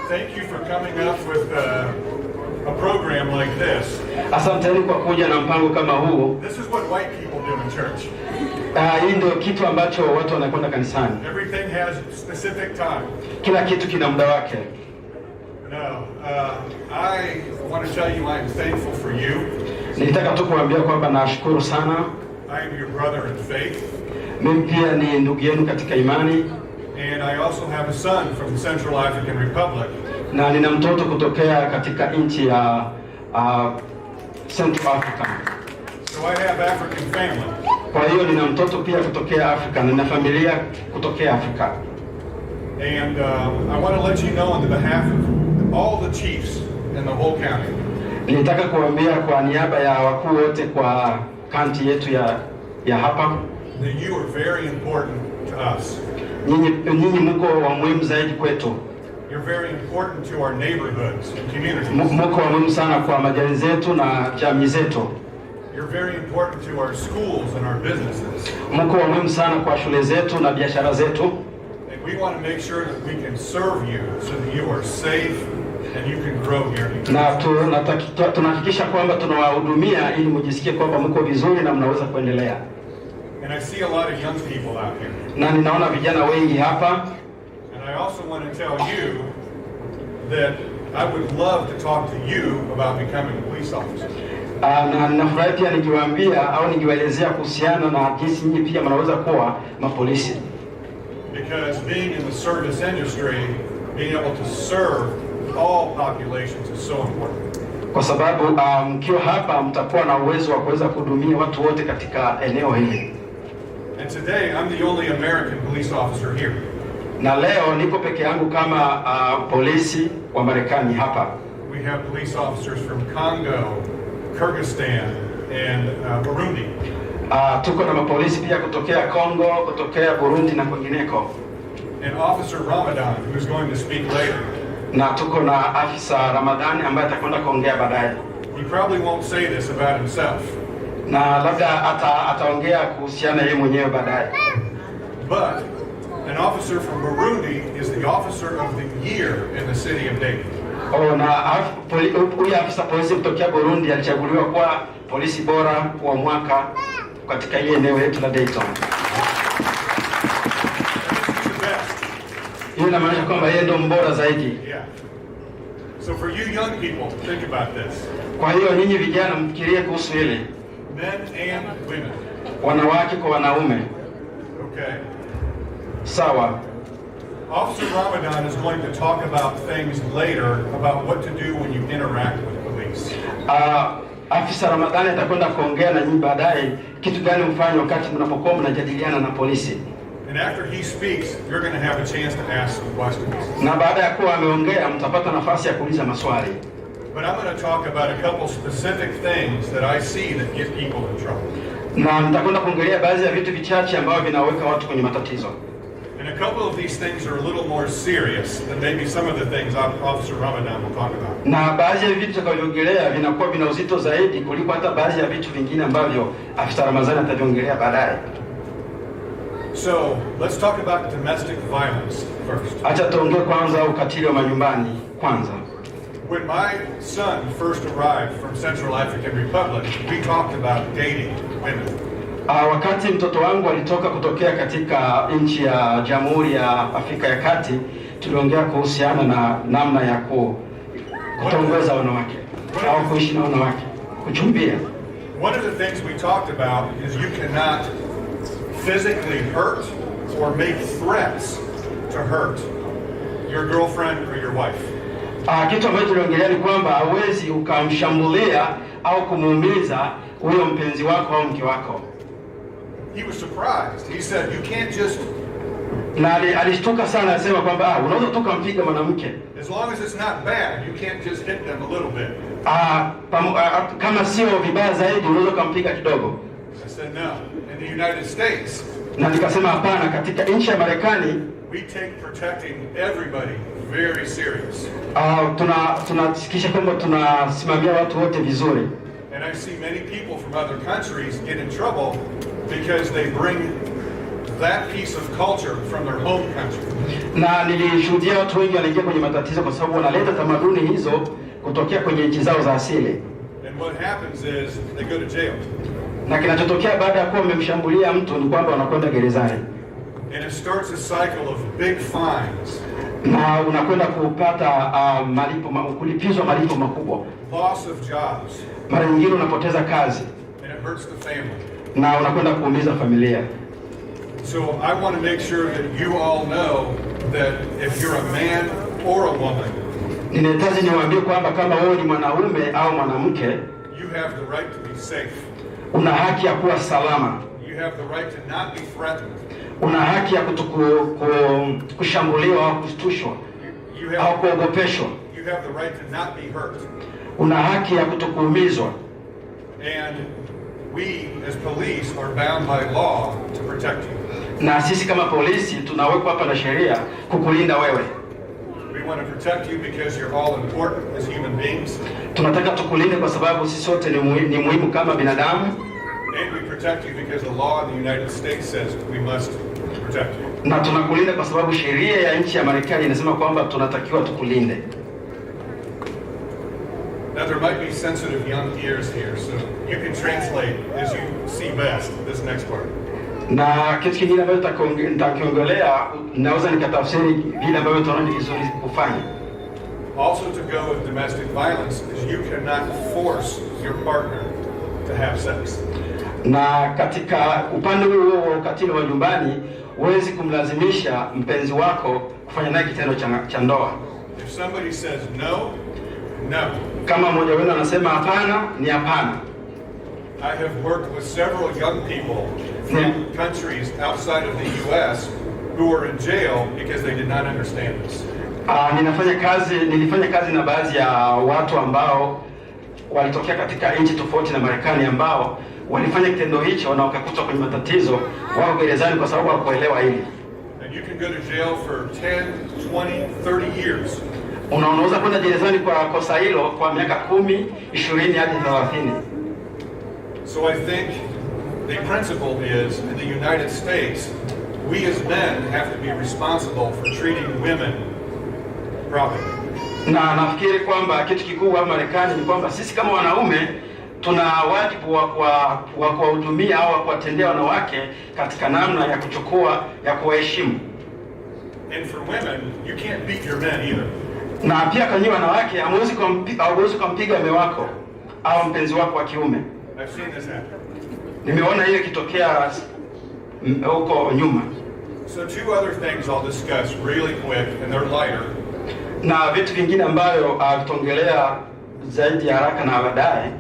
Thank you for coming up with a program like this. Asanteni kwa kuja na mpango kama huu. This is what white people do in church. Hii ndio kitu ambacho watu wanakwenda kanisani. Everything has specific time. Kila kitu kina muda wake. No, I want to tell you I am thankful for you. Nilitaka tu kuambia kwamba nashukuru sana. I am your brother in faith. Mimi pia ni ndugu yenu katika imani. And I also have a son from the Central African Republic. Na nina mtoto kutokea katika nchi ya Central Africa. So I have African family. Kwa hiyo nina mtoto pia kutokea Afrika, nina familia kutokea Afrika. And I want to let you know on the behalf of all the chiefs in the whole county. Nilitaka kuambia kwa niaba ya wakuu wote kwa county yetu ya hapa. That you are very important to us. Nyinyi mko wa muhimu zaidi kwetu. You're very important to our neighborhoods and communities. Mko wa muhimu sana kwa majirani zetu na jamii zetu. You're very important to our schools and our businesses. Mko wa muhimu sana kwa shule zetu na biashara zetu. And we want to make sure that we can serve you so that you are safe and you can grow here. Na tunahakikisha kwamba tunawahudumia ili mjisikie kwamba mko vizuri na mnaweza kuendelea. And I see a lot of young people out here. Na ninaona vijana wengi hapa. And I also want to tell you that I would love to talk to you about becoming a police officer. Na nafurahi pia nikiwaambia au nikiwaelezea kuhusiana na jinsi nyinyi pia mnaweza kuwa mapolisi. Because being in the service industry, being able to serve all populations is so important. Kwa sababu mkiwa hapa mtakuwa na uwezo wa kuweza kuhudumia watu wote katika eneo hili. And today I'm the only American police officer here. Na leo niko peke yangu kama polisi wa Marekani hapa. We have police officers from Congo, Kyrgyzstan and Burundi. Tuko na mapolisi pia kutokea Congo, kutokea Burundi na kwingineko. And Officer Ramadan, who's going to speak later. Na tuko na afisa Ramadhani ambaye atakwenda kuongea baadaye. He probably won't say this about himself. Na labda ataongea kuhusiana yeye mwenyewe baadaye. But an officer from Burundi is the officer of the year in the city of Dayton. Na huyu afisa polisi kutokea Burundi alichaguliwa kuwa polisi bora wa mwaka katika ile eneo letu la Dayton. Hiyo inamaanisha kwamba yeye ndio mbora zaidi. Yeah. So for you young people, think about this. Kwa hiyo nyinyi vijana mfikirie kuhusu hili. Men and women. Wanawake kwa wanaume. Okay. Sawa. Officer Ramadan is going to talk about things later about what to do when you interact with police. Afisa Ramadhani atakwenda kuongea na nyinyi baadaye kitu gani mfanye wakati mnapokuwa mnajadiliana na polisi. And after he speaks, you're going to have a chance to ask some questions. Na baada ya kuwa ameongea mtapata nafasi ya kuuliza maswali. But I'm going to talk about a couple specific things that I see that get people in trouble. Na nitakwenda kuongelea baadhi ya vitu vichache ambavyo vinaweka watu kwenye matatizo. And a couple of these things are a little more serious than maybe some of the things Officer Ramadan will talk about. Na baadhi ya vitu tutakavyoongelea vinakuwa vina uzito zaidi kuliko hata baadhi ya vitu vingine ambavyo afisa Ramadhani ataviongelea baadaye. So, let's talk about domestic violence first. Acha tuongee kwanza ukatili wa majumbani kwanza. When my son first arrived from Central African Republic, we talked about dating women. Wakati mtoto wangu alitoka kutokea katika nchi ya Jamhuri ya Afrika ya Kati, tuliongea kuhusiana na namna ya kutongoza wanawake au kuishi na wanawake, kuchumbia. One of the things we talked about is you cannot physically hurt or make threats to hurt your girlfriend or your wife. Kitu ambacho tuliongelea ni kwamba hauwezi ukamshambulia au kumuumiza huyo mpenzi wako au mke wako. He was surprised. He said, you can't just... Na alishtuka sana, alisema kwamba unaweza tu kumpiga mwanamke. As long as it's not bad, you can't just hit them a little bit. Kama sio vibaya zaidi unaweza kumpiga kidogo. I said no. In the United States, na nikasema hapana, katika nchi ya Marekani we take protecting everybody very serious. Tunahakikisha kwamba tunasimamia watu wote vizuri. And I see many people from other countries get in trouble because they bring that piece of culture from their home country. Na nilishuhudia watu wengi wanaingia kwenye matatizo kwa sababu wanaleta tamaduni hizo kutokea kwenye nchi zao za asili. And what happens is they go to jail. Na kinachotokea baada ya kuwa wamemshambulia mtu ni kwamba wanakwenda gerezani. And it starts a cycle of big fines. Na unakwenda kupata kulipizwa malipo makubwa. Loss of jobs. Mara nyingine unapoteza kazi. And it hurts the family. Na unakwenda kuumiza familia. So I want to make sure that you all know that if you're a man or a woman, ninahitaji niwaambie kwamba kama wewe ni mwanaume au mwanamke, you have the right to be safe. Una haki ya kuwa salama. You have the right to not be threatened. Una haki ya kushambuliwa au kushtushwa au kuogopeshwa. You have the right to not be hurt. Una haki ya kutokuumizwa. And we as police are bound by law to protect you. Na sisi kama polisi tunawekwa hapa na sheria kukulinda wewe. We want to protect you because you're all important as human beings. Tunataka tukulinde kwa sababu sisi sote ni muhimu kama binadamu. And we protect you because the law in the United States says we must protect you. Na tunakulinda kwa sababu sheria ya nchi ya Marekani inasema kwamba tunatakiwa tukulinde. Now there might be sensitive young ears here, so you can translate as you see best this next part. Na kitu kingine ambacho nitakiongelea naweza nikatafsiri vile ambavyo tunaona ni vizuri kufanya. Also to go with domestic violence is you cannot force your partner to have sex. Na katika upande huo wa ukatili wa nyumbani huwezi kumlazimisha mpenzi wako kufanya naye kitendo cha ndoa. If somebody says no, no. Kama mmoja wenu anasema hapana, ni hapana. I have worked with several young people from countries outside of the US who were in jail because they did not understand this. Nilifanya kazi na baadhi ya watu ambao walitokea katika nchi tofauti na Marekani ambao walifanya kitendo hicho na wakakutwa kwenye matatizo wao gerezani kwa sababu hawakuelewa hili. And you can go to jail for 10, 20, 30 years. Unaweza kwenda gerezani kwa kosa hilo kwa miaka 10, 20 hadi 30. So I think the principle is in the United States, we as men have to be responsible for treating women properly. Na nafikiri kwamba kitu kikubwa hapa Marekani ni kwamba sisi kama wanaume tuna wajibu wa kuwahudumia au kuwatendea wanawake katika namna ya kuwaheshimu. And for women, you can't beat your men either. Na pia kwa wanawake hauwezi kumpiga mume wako au mpenzi wako wa kiume. I've seen this happen. Nimeona ile kitokea huko nyuma. So two other things I'll discuss really quick and they're lighter. Na vitu vingine ambayo tutaongelea zaidi haraka na baadaye.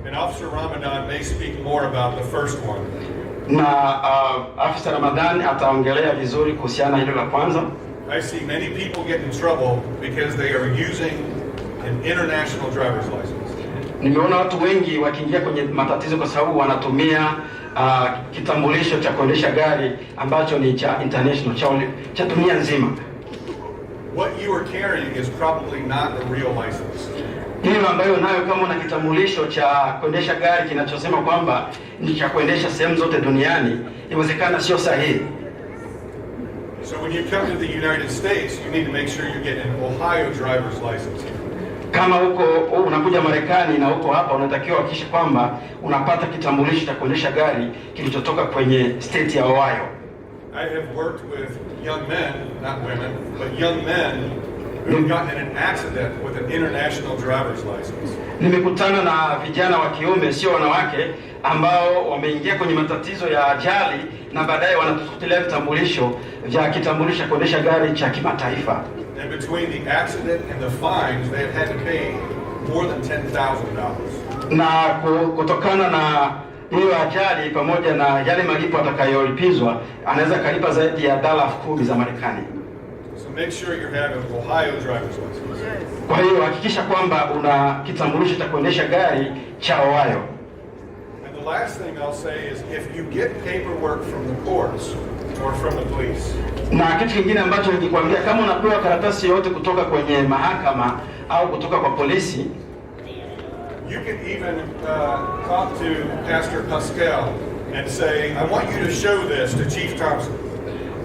And Officer Ramadan may speak more about the first one. Na Afisa Ramadhani ataongelea vizuri kuhusiana hilo la kwanza. I see many people get in trouble because they are using an international driver's license. Nimeona watu wengi wakiingia kwenye matatizo kwa sababu wanatumia kitambulisho cha kuendesha gari ambacho ni cha international cha dunia nzima. What you are carrying is probably not a real license. Hiyo ambayo nayo kama una kitambulisho cha kuendesha gari kinachosema kwamba ni cha kuendesha sehemu zote duniani, inawezekana sio sahihi. So when you come to the United States, you need to make sure you get an Ohio driver's license. Kama unakuja Marekani na uko hapa unatakiwa hakikisha kwamba unapata kitambulisho cha kuendesha gari kilichotoka kwenye state ya Ohio. I have worked with young men, not women, but young men who have gotten in an accident with an international driver's license. Nimekutana na vijana wa kiume sio wanawake ambao wameingia kwenye matatizo ya ajali na baadaye wanatufuatilia vitambulisho vya kitambulisho cha kuendesha gari cha kimataifa. And between the accident and the fines, they had to pay more than $10,000. Na kutokana na hiyo ajali pamoja na yale malipo atakayolipizwa, anaweza kalipa zaidi ya $10,000 za Marekani. So make sure you have an Ohio driver's license. Kwa hiyo hakikisha kwamba una kitambulisho cha kuendesha gari cha Ohio. And the last thing I'll say is if you get paperwork from the courts or from the police. Na kitu kingine ambacho nikikwambia, kama unapewa karatasi yote kutoka kwenye mahakama au kutoka kwa polisi, you can even talk to Pastor Pascal and say, I want you to show this to Chief Thompson.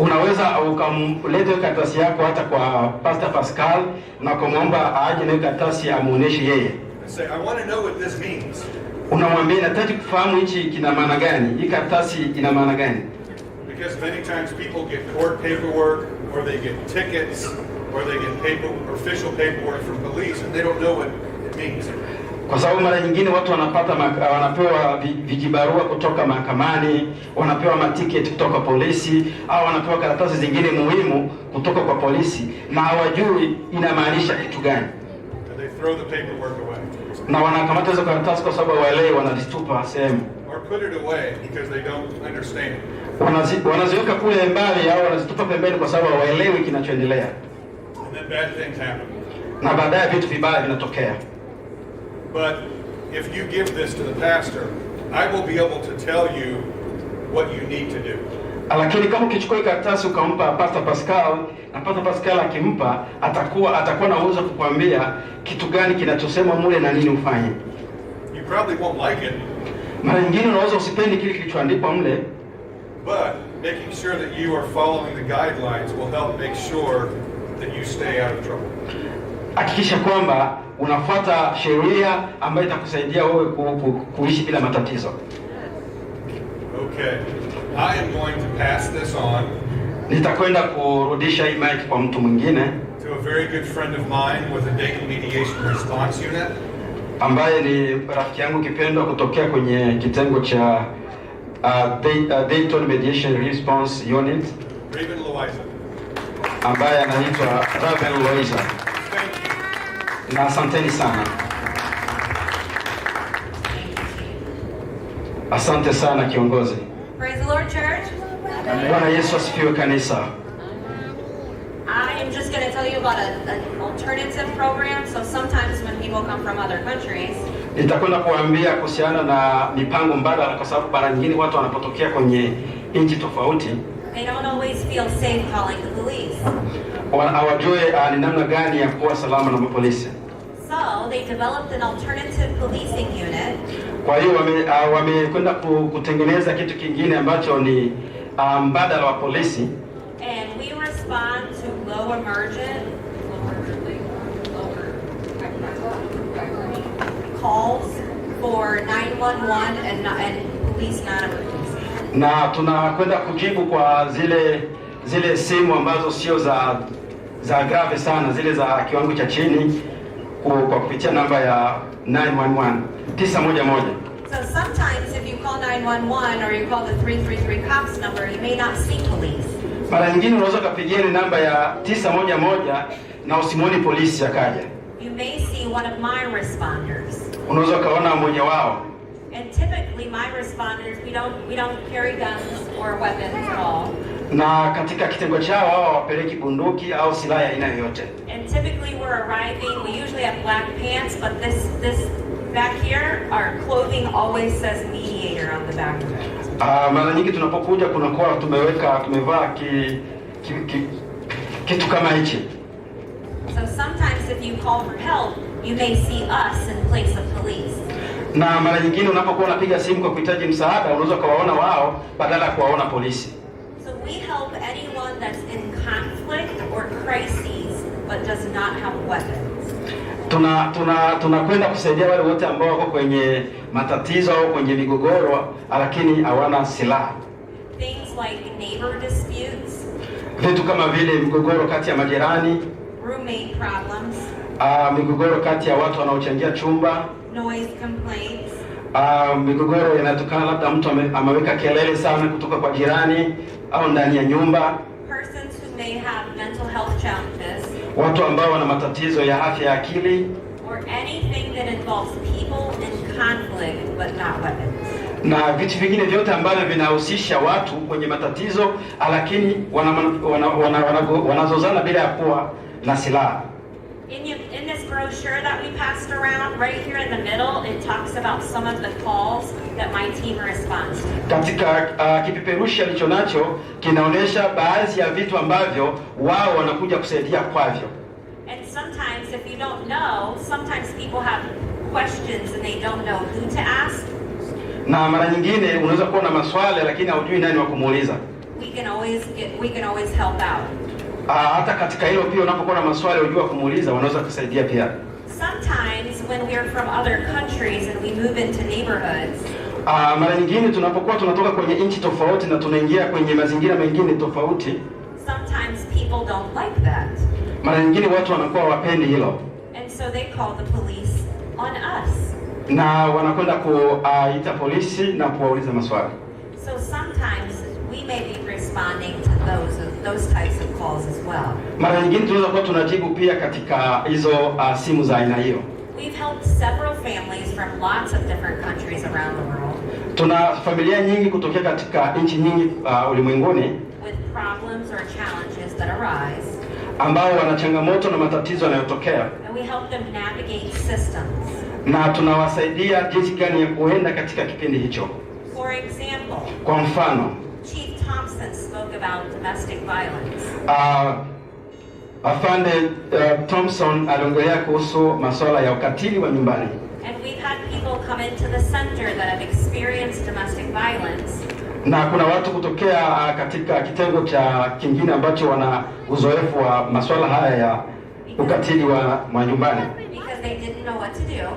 Unaweza ukamleta karatasi yako hata kwa Pastor Pascal na kumwomba aje na karatasi amuoneshe yeye. Say, I want to know what this means. Unamwambia nataka kufahamu hichi kina maana gani? Hii karatasi ina maana gani? Because many times people get court paperwork, or they get tickets, or they get official paperwork from police, and they don't know what it means. Kwa sababu mara nyingine watu wanapewa vijibarua kutoka mahakamani, wanapewa matiketi kutoka polisi, au wanapewa karatasi zingine muhimu kutoka kwa polisi, na hawajui inamaanisha kitu gani. And they throw the paperwork away. Na wanakamata hizo karatasi kwa sababu hawaelewi, wanazitupa sehemu. Or put it away because they don't understand. Wanaziweka kule mbali au wanazitupa pembeni kwa sababu hawaelewi kinachoendelea. And then bad things happen. Na baadaye vitu vibaya vinatokea. But if you give this to the pastor, I will be able to tell you what you need to do. Lakini kama ukichukua karatasi ukampa Pastor Pascal, na Pastor Pascal akimpa atakuwa na uwezo kukwambia kitu gani kinachosema mule na nini ufanye. You probably won't like it. Mara nyingine unaweza usipende kile kilichoandikwa mle. But making sure that you are following the guidelines will help make sure that you stay out of trouble. Hakikisha kwamba unafuata sheria ambayo itakusaidia wewe kuishi bila matatizo. Okay. I am going to pass this on. Nitakwenda kurudisha hii mic kwa mtu mwingine. To a very good friend of mine with a Dayton Mediation Response Unit. Ambaye ni rafiki yangu kipendwa kutokea kwenye kitengo cha Dayton Mediation Response Unit. Raven Loiza. Ambaye anaitwa Raven Loiza. Na asanteni sana. Asante sana kiongozi. Praise the Lord, church. Bwana Yesu asifiwe kanisa. I am just going to tell you about an alternative program. So sometimes when people come from other countries, nitakwenda kuambia kuhusiana na mipango mbadala kwa sababu mara nyingine watu wanapotokea kwenye nchi tofauti, they don't always feel safe calling the police. Hawajui ni namna gani ya kuwa salama na polisi. So they developed an alternative policing unit. Kwa hiyo wamekwenda kutengeneza kitu kingine ambacho ni mbadala wa polisi. And we respond to low emergent calls for 911 and police non-emergency. Na tunakwenda kujibu kwa zile simu ambazo sio za grave sana, zile za kiwango cha chini kwa kupitia namba ya 911 911. So sometimes if you call 911 or you call the 333 cops number, you may not see police. Mara nyingine unaweza kupigia namba ya 911 na usimuone polisi akaja. You may see one of my responders. Unaweza kaona mmoja wao. And typically my responders, we don't carry guns or weapons at all. Na katika kitengo chao wao hawapeleki bunduki au silaha aina yoyote. And typically we're arriving, we usually have black pants, but this back here, our clothing always says mediator on the back of it. Mara nyingi tunapokuja kunakuwa tumevaa kitu kama hichi. So sometimes if you call for help, you may see us in place of police. Na mara nyingine unapokuwa unapiga simu kwa kuhitaji msaada, unaweza kuwaona wao badala ya kuwaona polisi. So we help anyone that's in conflict or crises but does not have weapons. Tunakwenda kusaidia wale wote ambao wako kwenye matatizo au kwenye migogoro lakini hawana silaha. Things like neighbor disputes. Vitu kama vile migogoro kati ya majirani, roommate problems, migogoro kati ya watu wanaochangia chumba, noise complaints, migogoro inatokana labda mtu ameweka kelele sana kutoka kwa jirani au ndani ya nyumba, persons who may have mental health challenges, watu ambao wana matatizo ya afya ya akili, or anything that involves people in conflict but not weapons. Na vitu vingine vyote ambavyo vinahusisha watu kwenye matatizo lakini wanazozana bila ya kuwa na silaha. In this brochure that we passed around, right here in the middle, it talks about some of the calls that my team responds to. Katika kipeperushi alichonacho kinaonyesha baadhi ya vitu ambavyo wao wanakuja kusaidia kwavyo. And sometimes if you don't know, sometimes people have questions and they don't know who to ask. Na mara nyingine unaweza kuwa na maswali lakini hujui nani wa kumuuliza. we can always help out. Hata katika hilo pia unapokuwa na maswali unajua kumuuliza, wanaweza kusaidia pia. Sometimes when we're from other countries and we move into neighborhoods, mara nyingine tunapokuwa tunatoka kwenye nchi tofauti na tunaingia kwenye mazingira mengine tofauti, sometimes people don't like that. Mara nyingine watu wanakuwa wapendi hilo. And so they call the police on us. Na wanakwenda kuita polisi na kuwauliza maswali. So sometimes we may be responding to those types of calls as well. Mara nyingine tunaweza kuwa tunajibu pia katika hizo simu za aina hiyo. We've helped several families from lots of different countries around the world. Tuna familia nyingi kutokea katika nchi nyingi ulimwenguni with problems or challenges that arise. Ambao wana changamoto na matatizo yanayotokea. And we help them navigate systems. Na tunawasaidia jinsi gani ya kuenda katika kipindi hicho. For example, kwa mfano, Chief Thompson spoke about domestic violence. Afande Thompson aliongelea kuhusu masuala ya ukatili wa nyumbani. And we've had people come into the center that have experienced domestic violence. Na kuna watu kutokea katika kitengo cha kingine ambacho wana uzoefu wa masuala haya ya ukatili wa nyumbani. Because they didn't know what to do.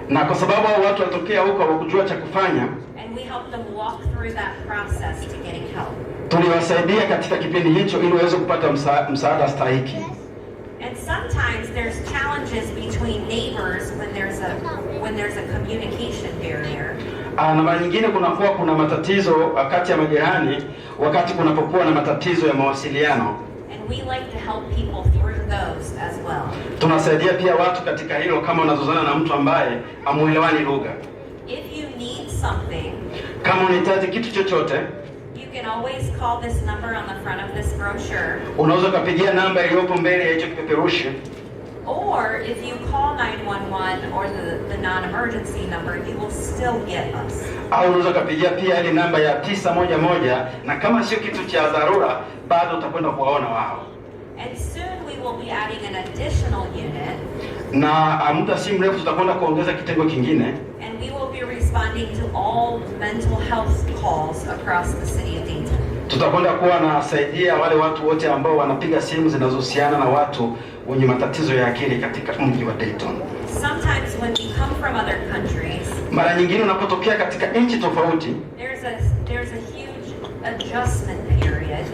Na kwa sababu hao watu watokea huko hawakujua cha kufanya. And we help them walk through that process to getting help. Tuliwasaidia katika kipindi hicho ili waweze kupata msaada stahiki. And sometimes there's challenges between neighbors when there's a communication barrier. Na mara nyingine kuna matatizo kati ya majirani wakati kunapokuwa na matatizo ya mawasiliano. And we like to help people through those as well. Tunasaidia pia watu katika hilo kama unazozana na mtu ambaye hamuelewani lugha. If you need something, kama unahitaji kitu chochote, you can always call this number on the front of this brochure. Unaweza kupigia namba iliyopo mbele ya hicho kipeperushi. Or if you call 911 or the non-emergency number, you will still get us. Au unaweza kupigia pia ile namba ya 911 na kama sio kitu cha dharura bado utakwenda kuwaona wao. And soon we will be adding an additional unit. Na muda si mrefu tutakwenda kuongeza kitengo kingine. And we will be responding to all mental health calls across the city of Dayton. Tutakwenda kuwa nasaidia wale watu wote ambao wanapiga simu zinazohusiana na watu wenye matatizo ya akili katika mji wa Dayton. Sometimes when we come from other countries, mara nyingine unapotokea katika nchi tofauti, there's a huge adjustment period.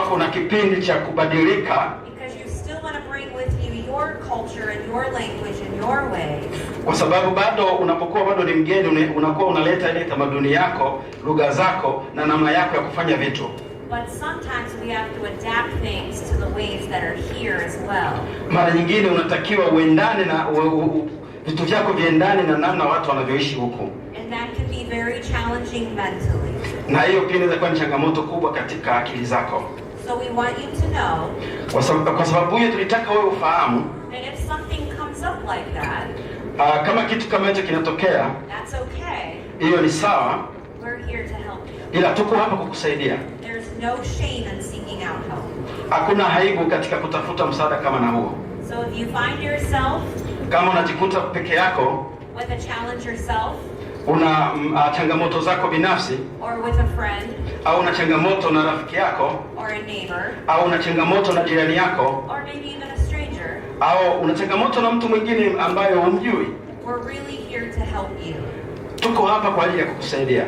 Kuna kipindi cha kubadilika. Because you still want to bring with you your culture and your language and your ways. Kwa sababu unapokuwa bado ni mgeni unakuwa unaleta ile tamaduni yako, lugha zako na namna yako ya kufanya vitu. But sometimes we have to adapt things to the ways that are here as well. Mara nyingine unatakiwa uendane na vitu vyako viendane na namna watu wanavyoishi huku. And that can be very challenging mentally. Na hiyo pia inaweza kuwa ni changamoto kubwa katika akili zako. So we want you to know. Kwa sababu hiyo tulitaka wewe ufahamu. And if something comes up like that, kama kitu kama hicho kinatokea, that's okay. Hiyo ni sawa. We're here to help you. Ila tuko hapa kukusaidia. There's no shame in seeking out help. Hakuna aibu katika kutafuta msaada kama na huo. So if you find yourself, kama unajikuta peke yako, with a challenge yourself, una changamoto zako binafsi, or with a friend, au una changamoto na rafiki yako, or a neighbor, au una changamoto na jirani yako, or maybe even a stranger, au una changamoto na mtu mwingine ambaye humjui, we're really here to help you. Tuko hapa kwa ajili ya kukusaidia.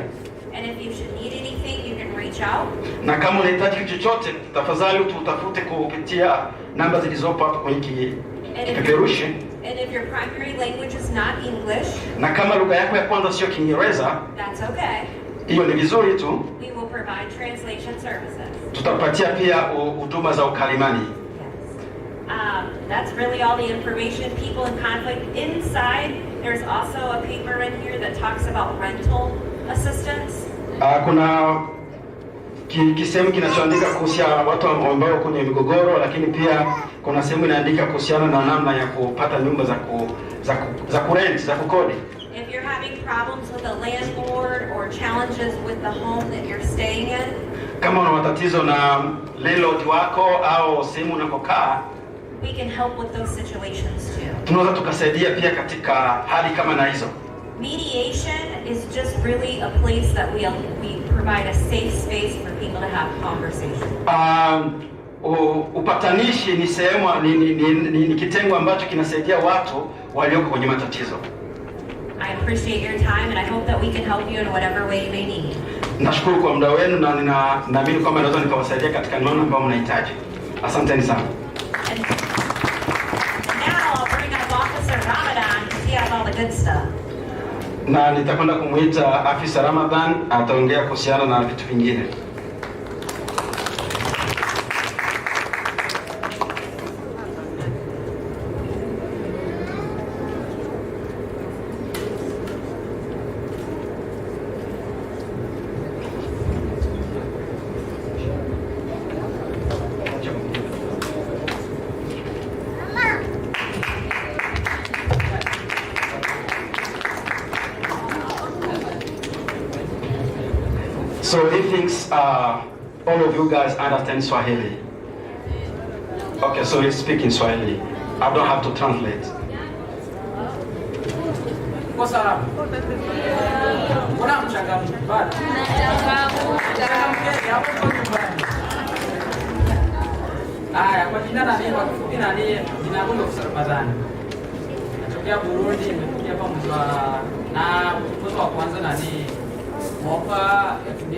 And if you should need anything, you can reach out. Na kama unahitaji kitu chochote, tafadhali utafute kupitia namba zilizopo hapo kwenye kipeperushi. And if your primary language is not English, na kama lugha yako ya kwanza sio Kiingereza, that's okay. Hiyo ni vizuri tu. We will provide translation services. Tutapatia pia huduma za ukalimani. Yes. That's really all the information. People in conflict. Inside, there's also a paper in here that talks about rental assistance. Kuna kisehemu kinachoandika kuhusiana na watu ambao kwenye migogoro, lakini pia kuna sehemu inaandika kuhusiana na namna ya kupata nyumba za kurent, za kukodi. If you're having problems with a landlord or challenges with the home that you're staying in, kama una matatizo na landlord wako au sehemu unakokaa, we can help with those situations too. Tunaweza tukasaidia pia katika hali kama na hizo. Mediation is just really a place that we provide a safe space for people to have conversation. Upatanishi ni sehemu ni kitengo ambacho kinasaidia watu walioko kwenye matatizo. I appreciate your time and I hope that we can help you in whatever way you may need. Nashukuru kwa muda wenu na ninaamini kwamba naweza nikawasaidia katika namna ambayo mnahitaji. Asanteni sana. And now I'll bring up Officer Ramadan to see all the good stuff. Na nitakwenda kumuita Afisa Ramadan ataongea kuhusiana na vitu vingine. So he thinks all of you guys understand Swahili. Okay, so he's speaking Swahili. I don't have to translate. Kwa jina na nini, kwa kifupi na nini, jina langu ni Officer Ramadan. Natokea Burundi, nimekuja hapa mwezi wa kwanza na nini mwaka 2008.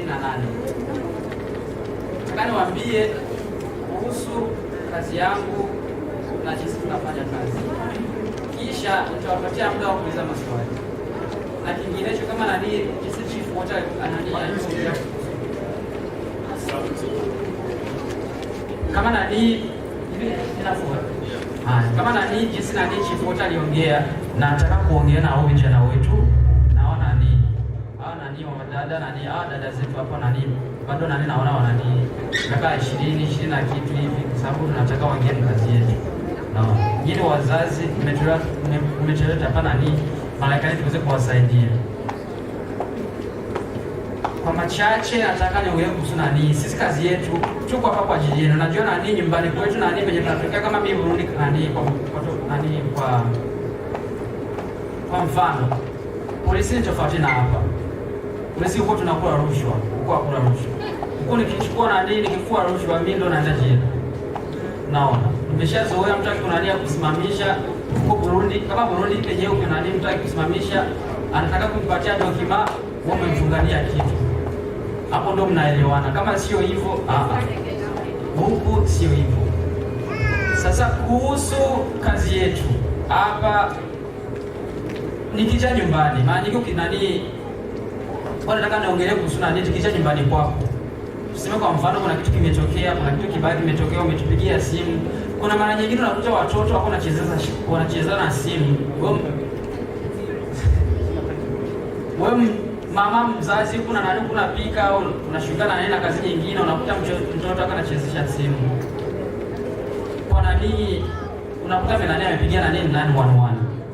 Nataka niwaambie kuhusu kazi yangu na jinsi tunafanya kazi. Kisha nitawapatia muda wa kuuliza maswali. Na kinginecho kama nani jinsi chief wote ananiambia. Kama nani hivi ninafua. Kama nani jinsi nani chief wote aliongea na nataka kuongea na wao vijana wetu. Naona nani wadada nani dada zetu hapo nani bado nani naona wanani miaka 20 na kitu hivi kwa sababu tunataka waingie kazi yetu. Nyinyi wazazi mmetuleta hapa nani malaikani tuweze kuwasaidia. Kwa machache nataka niongee kuhusu nani sisi kazi yetu tuko hapa kwa ajili yenu. Najua nani nyumbani kwetu nani penye tunatokea kama mimi Burundi nani kwa mfano polisi ni tofauti na hapa. Polisi huko tunakula rushwa, huko hakuna rushwa. Huko nikichukua nani nikifua rushwa mimi ndo naenda jela. Naona nimeshazoea mtu akikunania kusimamisha huko Burundi, kama Burundi penye huko nani mtu akikusimamisha anataka kukupatia dokima wewe umemfungania kitu. Hapo ndo mnaelewana. Kama sio hivyo huko sio hivyo. Sasa kuhusu kazi yetu hapa nikija nyumbani, maana niko kinani nataka naongelee kuhusu nani tukija nyumbani kwako. Tuseme kwa mfano kuna kitu kimetokea, kuna kitu kibaya kimetokea, umetupigia simu. Kuna mara nyingine unakuta watoto wako wanacheza na simu. Wewe mama mzazi kuna nani kunapika au unashugana naye na kazi nyingine unakuta mtoto anachezesha simu. Kwa nani unakuta nani amepigia nani 911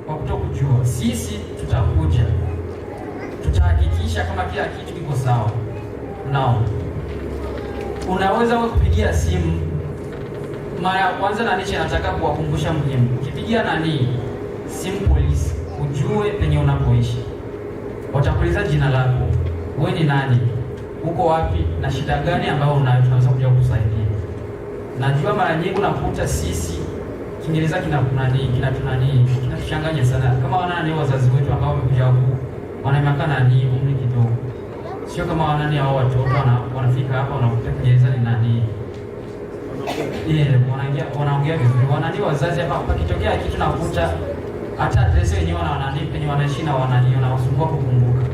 kwa kutokujua. Sisi tutakuja. Tutahakikisha kama kila kitu kiko sawa. Unaweza kupigia simu mara ya kwanza nani anataka kuwakumbusha muhimu. Ukipigia nani simu polisi, ujue penye unapoishi. Watakuuliza jina lako. Wewe ni nani? Uko wapi na shida gani ambayo unayo tunaweza kuja kukusaidia. Najua mara nyingi unakuta sisi Kiingereza kinatuchanganya sana. Kama wanani wazazi wetu ambao wamekuja huku wanamaka nani umri kidogo. Sio kama wanani hao watoto wanafika hapa wanakuta Kiingereza ni nani. Wanaongea vizuri. Wanani wazazi hapa pakitokea kitu nakuta hata adresi wenyewe wanani penye wanaishi na wanani wanawasumbua kukumbuka.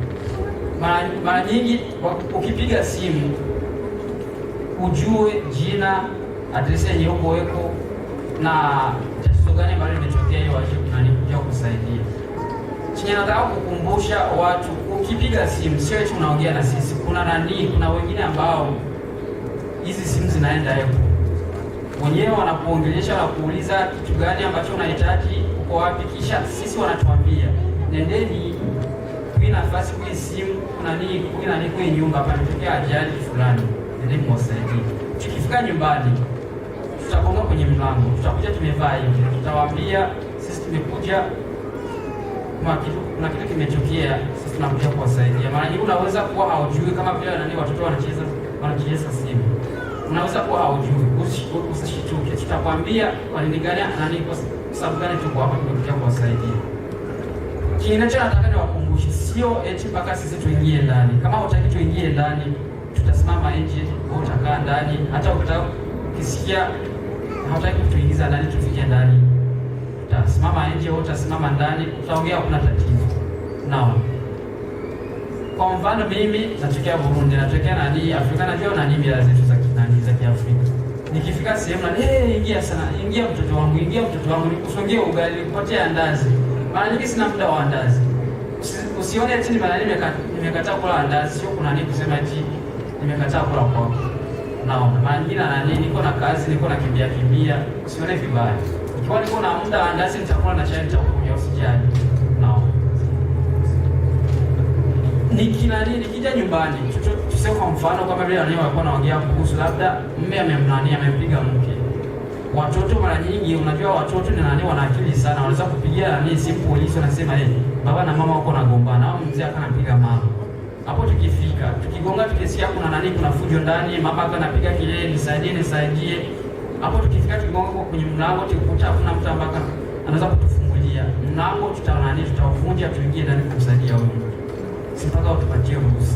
Mara nyingi ukipiga simu ujue jina, adresi yenyewe uko weko na tatizo gani ambalo limetokea hiyo waje kunani kuja kusaidia. Chenye nataka kukumbusha watu ukipiga simu sio eti unaongea na sisi. Kuna wengine ambao hizi simu zinaenda hapo. Wenyewe wanakuongelesha na kuuliza kitu gani ambacho unahitaji, uko wapi, kisha sisi wanatuambia nendeni kwa nafasi kwa simu kuna nini kwa nyumba hapa imetokea ajali fulani. Nendeni mwasaidie. Tukifika nyumbani tutagonga kwenye mlango. Tutakuja tumevaa hivi. Tutawaambia sisi tumekuja kuna kitu kimetokea, sasa tunakuja kuwasaidia. Maana nyingi unaweza kuwa haujui kama vile watoto wanacheza simu. Unaweza kuwa haujui, usishituke. Tutakwambia walilingania kwa sababu gani tuko hapa, tumekuja kuwasaidia. Kinacho nataka niwakumbushe, sio eti mpaka sisi tuingie ndani. Kama hutaki tuingie ndani, tutasimama nje, au utakaa ndani. Hata ukisikia hutaki kutuingiza ndani, tufike ndani, utasimama nje au utasimama ndani, tutaongea, hakuna tatizo. Naam. Kwa mfano mimi natokea Burundi, natokea Afrika, najua mila zetu za Kiafrika. Nikifika sehemu ingia sana, ingia mtoto wangu, nikusongea ugali, nikupatie andazi. Maana nyingi sina muda wa andazi. Usione eti nimekataa kula andazi, sio kuna kusema eti nimekataa kula kwako. Naona maana nyingine niko na kazi, niko na kimbia, usione vibaya. Ikiwa niko na muda wa andazi, nitakula na chai, nitakunywa, usijali. Naona nikija nyumbani, tuseme kwa mfano kama vile walikuwa wanaongea kuhusu labda mume amempiga mke. Watoto mara nyingi, unajua watoto ni wana akili sana, wanaweza kupigia simu polisi, wanasema baba na mama wako nagombana, au mzee akanapiga mama. Hapo tukifika, tukigonga, tukisikia kuna fujo ndani, mama akanapiga kelele, nisaidie. Hapo tukifika, tukigonga kwenye mlango, tukikuta hakuna mtu ambaye anaweza kutufungulia mlango, tutavunja, tuingie ndani kumsaidia huyo. Sipaka utupatie ruhusa.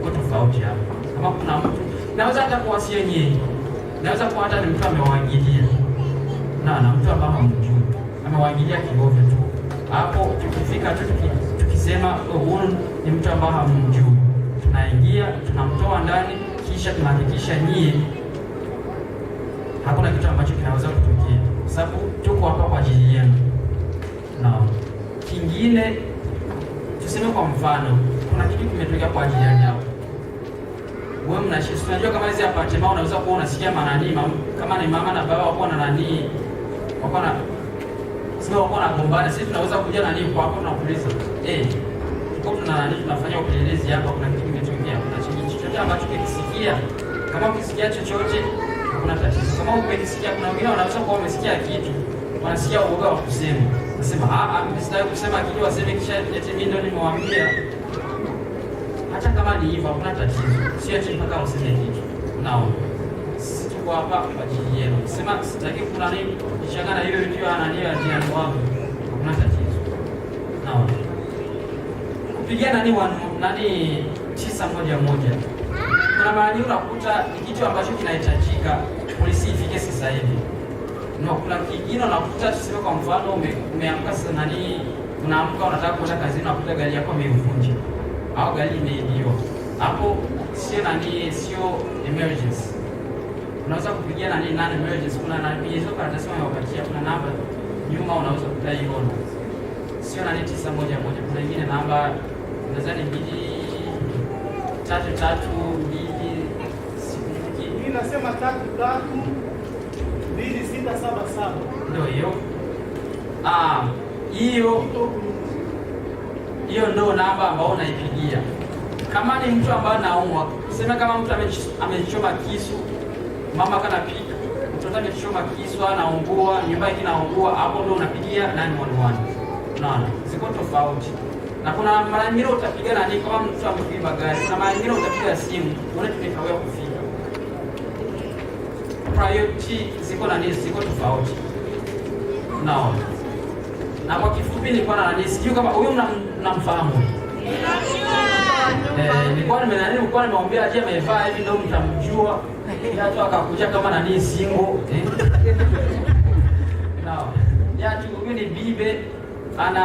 Kwa tofauti hapa. Kama kuna mtu, naweza hata kuwasia nyinyi. Naweza kuwa hata ni mtu amewaangilia. Na mtu ambaye hamjui. Amewaangilia kiovyo tu. Hapo tukifika tu tukisema huyu ni mtu ambaye hamjui. Tunaingia, tunamtoa ndani, kisha tunahakikisha nyinyi hakuna kitu ambacho kinaweza kutokea. Sababu tuko hapa kwa ajili yenu. Na kingine, tuseme kwa mfano, kuna kitu kimetokea kwa ajili yako. Wewe mnaishi, unajua kama hizi apartment unaweza kuwa unasikia kama ni mama na baba wako na gombana. Sisi tunaweza kuja kwa hapo, tunakuuliza tuko tunafanya upelelezi hapa, kuna kitu kimetokea, kuna chochote ambacho kikisikia. Kama ukisikia chochote, hakuna tatizo. Kama ukisikia, kuna wengine wanaweza kuwa wamesikia kitu, wanasikia uoga wa kusema. Nasema mimi sitaki kusema kitu, waseme kisha eti mimi ndio nimewaambia. Hata kama ni hivyo, hakuna tatizo. Sio eti mpaka useme kitu. Nao sisi tuko hapa kwa ajili yenu. Sema sitaki kuna nini nishangana hiyo video jirani wangu, hakuna tatizo. Nao kupigana tisa moja. Kuna mahali unakuta kitu ambacho kinahitajika polisi ifike sasa hivi. Na kuna kingine unakuta, tuseme kwa mfano umeamka sasa unaamka unataka kwenda kazini, unakuta gari yako imevunja au gari imeibiwa. Hapo sio emergency. Unaweza kupigia non emergency. Kuna hizo karatasi wamewapatia, kuna namba nyuma unaweza kudai hiyo. Sio 911, kuna nyingine namba nadhani 233 Mimi nasema 332677. Ndio hiyo ndio namba ambayo unaipigia. Kama ni mtu ambaye anaumwa, sema kama mtu amechoma kisu, mama kanapika, mtoto amechoma kisu, anaungua, nyumba yake inaungua, hapo ndio unapigia 911. Unaona? Ziko tofauti. Na kuna mara nyingine utapiga kama mtu amepiga gari, na mara nyingine utapiga simu, unaona tumekawia kufika. Priority ziko tofauti. Naona. Na kwa kifupi nilikuwa sijui kama huyo mnamfahamu. Nilikuwa nimewaambia aje amevaa hivi ndio mtamjua. Watu akakuja kama single. Huyu ni bibe, ana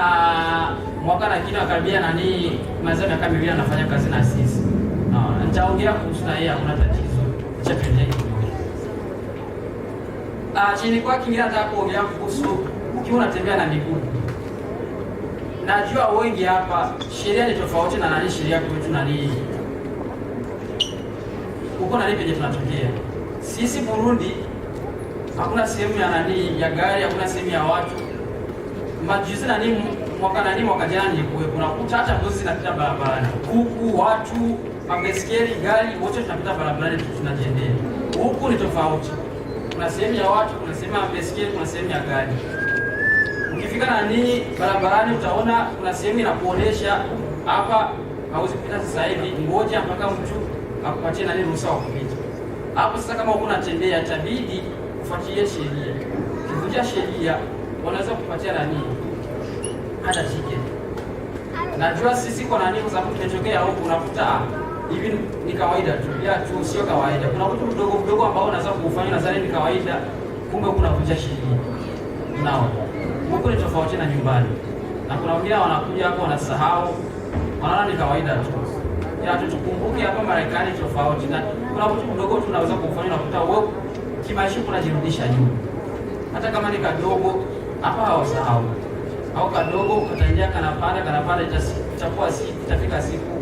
mwaka na kitu akaribia mazao miaka miwili anafanya kazi na sisi. Nitaongea kuhusu na yeye, hakuna tatizo. Acha tuendelee. Chini kwa kingine nataka kuongea kuhusu ukiwa unatembea na miguu. Najua wengi hapa sheria ni tofauti na sheria kwetu uko penye tunatokea. Sisi Burundi hakuna sehemu ya gari, hakuna sehemu ya watu. Majuzi mwaka jana nilikuwa unakuta hata mbuzi zinapita barabarani. Kuku, watu, mabaiskeli, gari, wote tunapita barabarani tunajiendea. Huku ni tofauti. Kuna sehemu ya watu, kuna sehemu ya baiskeli, kuna sehemu ya gari. ukifika nani barabarani utaona kuna sehemu inakuonesha hapa hauwezi kupita sasa hivi, ngoja mpaka mtu akupatie nani ruhusa wa kupita. Hapo sasa kama uko unatembea itabidi ufuatilie sheria. Ukivunja sheria wanaweza kupatia nani hata ticket. Najua sisi kwa nani kwa sababu tumetokea huko unakuta hivi ni kawaida tu, ya tu sio kawaida. Kuna vitu vidogo vidogo ambao unaweza kufanya nadhani ni kawaida, kumbe kuna kuvunja sheria. Nao huko ni tofauti na nyumbani. Na kuna wengine wanakuja hapo wanasahau, wanaona ni kawaida tu. Ya tukumbuke hapa Marekani tofauti, na kuna vitu vidogo tunaweza kufanya na kukuta wewe kimaisha kunajirudisha nyuma. Hata kama ni kadogo hapa hawasahau. Au kadogo kataingia kanapanda itakuwa itafika siku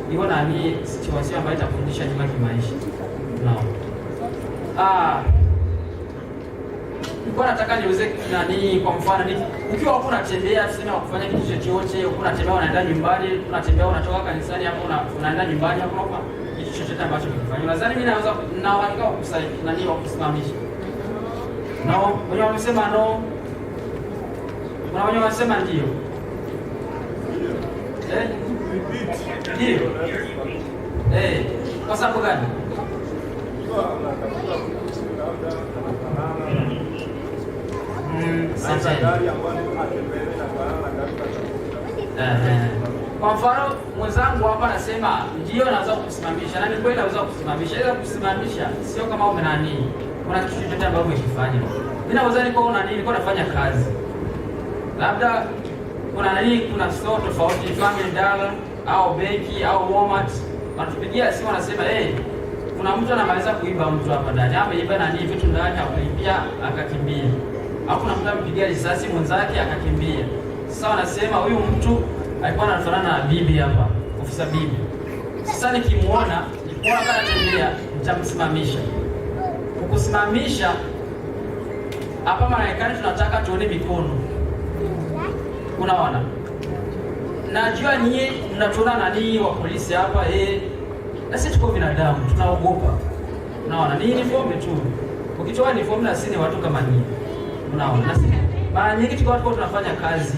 hiyo nani situation ambayo itakufundisha nyuma kimaisha. Naam. Nilikuwa nataka niuze nani kwa mfano ni ukiwa hapo unatembea tuseme kufanya kitu chochote, unatembea unaenda nyumbani, unatembea unatoka kanisani hapo unaenda nyumbani hapo hapa kitu chochote ambacho kifanya. Nadhani mimi naweza na hakika kukusaidia nani wa kusimamisha. No, wenye wamesema no. Kuna wenye wanasema ndio. Ndio. Kwa sababu gani? Kwa mfano mwenzangu hapa anasema ndio naweza kusimamisha, na ni kweli naweza kusimamisha. Ila kusimamisha sio kama umenani. Kuna kitu chochote ambacho umekifanya. Mimi naweza niko na nini, niko nafanya kazi. Labda kuna nani, kuna store tofauti, Family Dollar au benki au Walmart, wanatupigia simu wanasema kuna mtu anamaliza kuiba mtu hapa ndani. Ameiba nani vitu ndani, akulipia akakimbia. Au kuna mtu ampigia risasi mwenzake akakimbia. Sasa wanasema huyu mtu alikuwa anafanana na bibi hapa, ofisa bibi. Sasa nikimuona anatembea, nitamsimamisha. Kukusimamisha hapa Marekani tunataka tuone mikono. Unaona? Najua nyie mnatuona nani wa polisi hapa na sisi tuko binadamu, tunaogopa. Unaona? Ni uniform tu. Ukitoa uniform na sisi ni watu kama nyinyi. Unaona? Na sisi mara nyingi tuko watu tunafanya kazi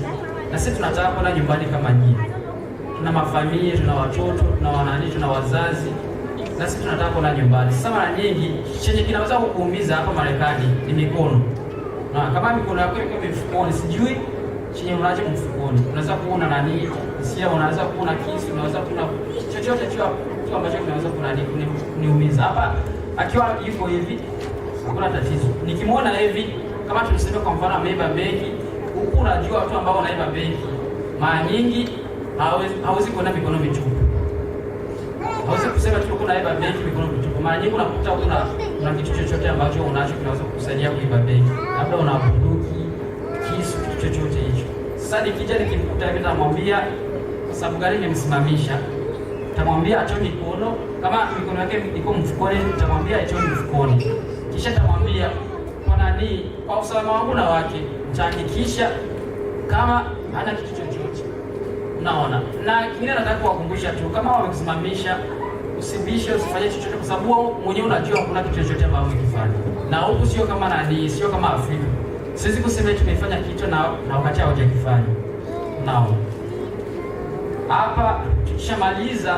na sisi tunataka kwenda nyumbani kama nyinyi. Tuna mafamilia, tuna watoto, tuna wanani, tuna wazazi. Na sisi tunataka kwenda nyumbani. Sasa mara nyingi chenye kinaweza kukuumiza hapa Marekani ni mikono. Na kama mikono yako iko mfukoni, sijui chenye unacho mfukoni. Unaweza kuona nani? Sio, unaweza kuona kisu, unaweza kuona chochote kitu ambacho kinaweza kuniumiza. Hapa akiwa yuko hivi hakuna tatizo. Nikimwona hivi kama tulisema kwa mfano ameiba benki, huku unajua watu ambao wanaiba benki mara nyingi hawezi kuona mikono mitupu. Hawezi kusema tu kuna iba benki mikono mitupu. Mara nyingi unakuta kuna kitu chochote ambacho unacho kinaweza kukusaidia kuiba benki. Labda una bunduki, kisu, kitu chochote hicho. Sasa nikija nikimkuta hivi namwambia sababu gani nimemsimamisha? Tamwambia atoe mikono, kama mikono yake iko mfukoni nitamwambia atoe mfukoni. Kisha tamwambia kwa nani, kwa usalama wangu na wake, nitahakikisha kama hana kitu chochote. Unaona? Na kingine nataka kuwakumbusha tu, kama wamekusimamisha usibishe, usifanye chochote kwa sababu wewe mwenyewe unajua hakuna kitu chochote ambacho umekifanya. Na huku sio kama nani, sio kama Afrika. Siwezi kusema tumefanya kitu na wakati haujakifanya. Unaona? Hapa tukishamaliza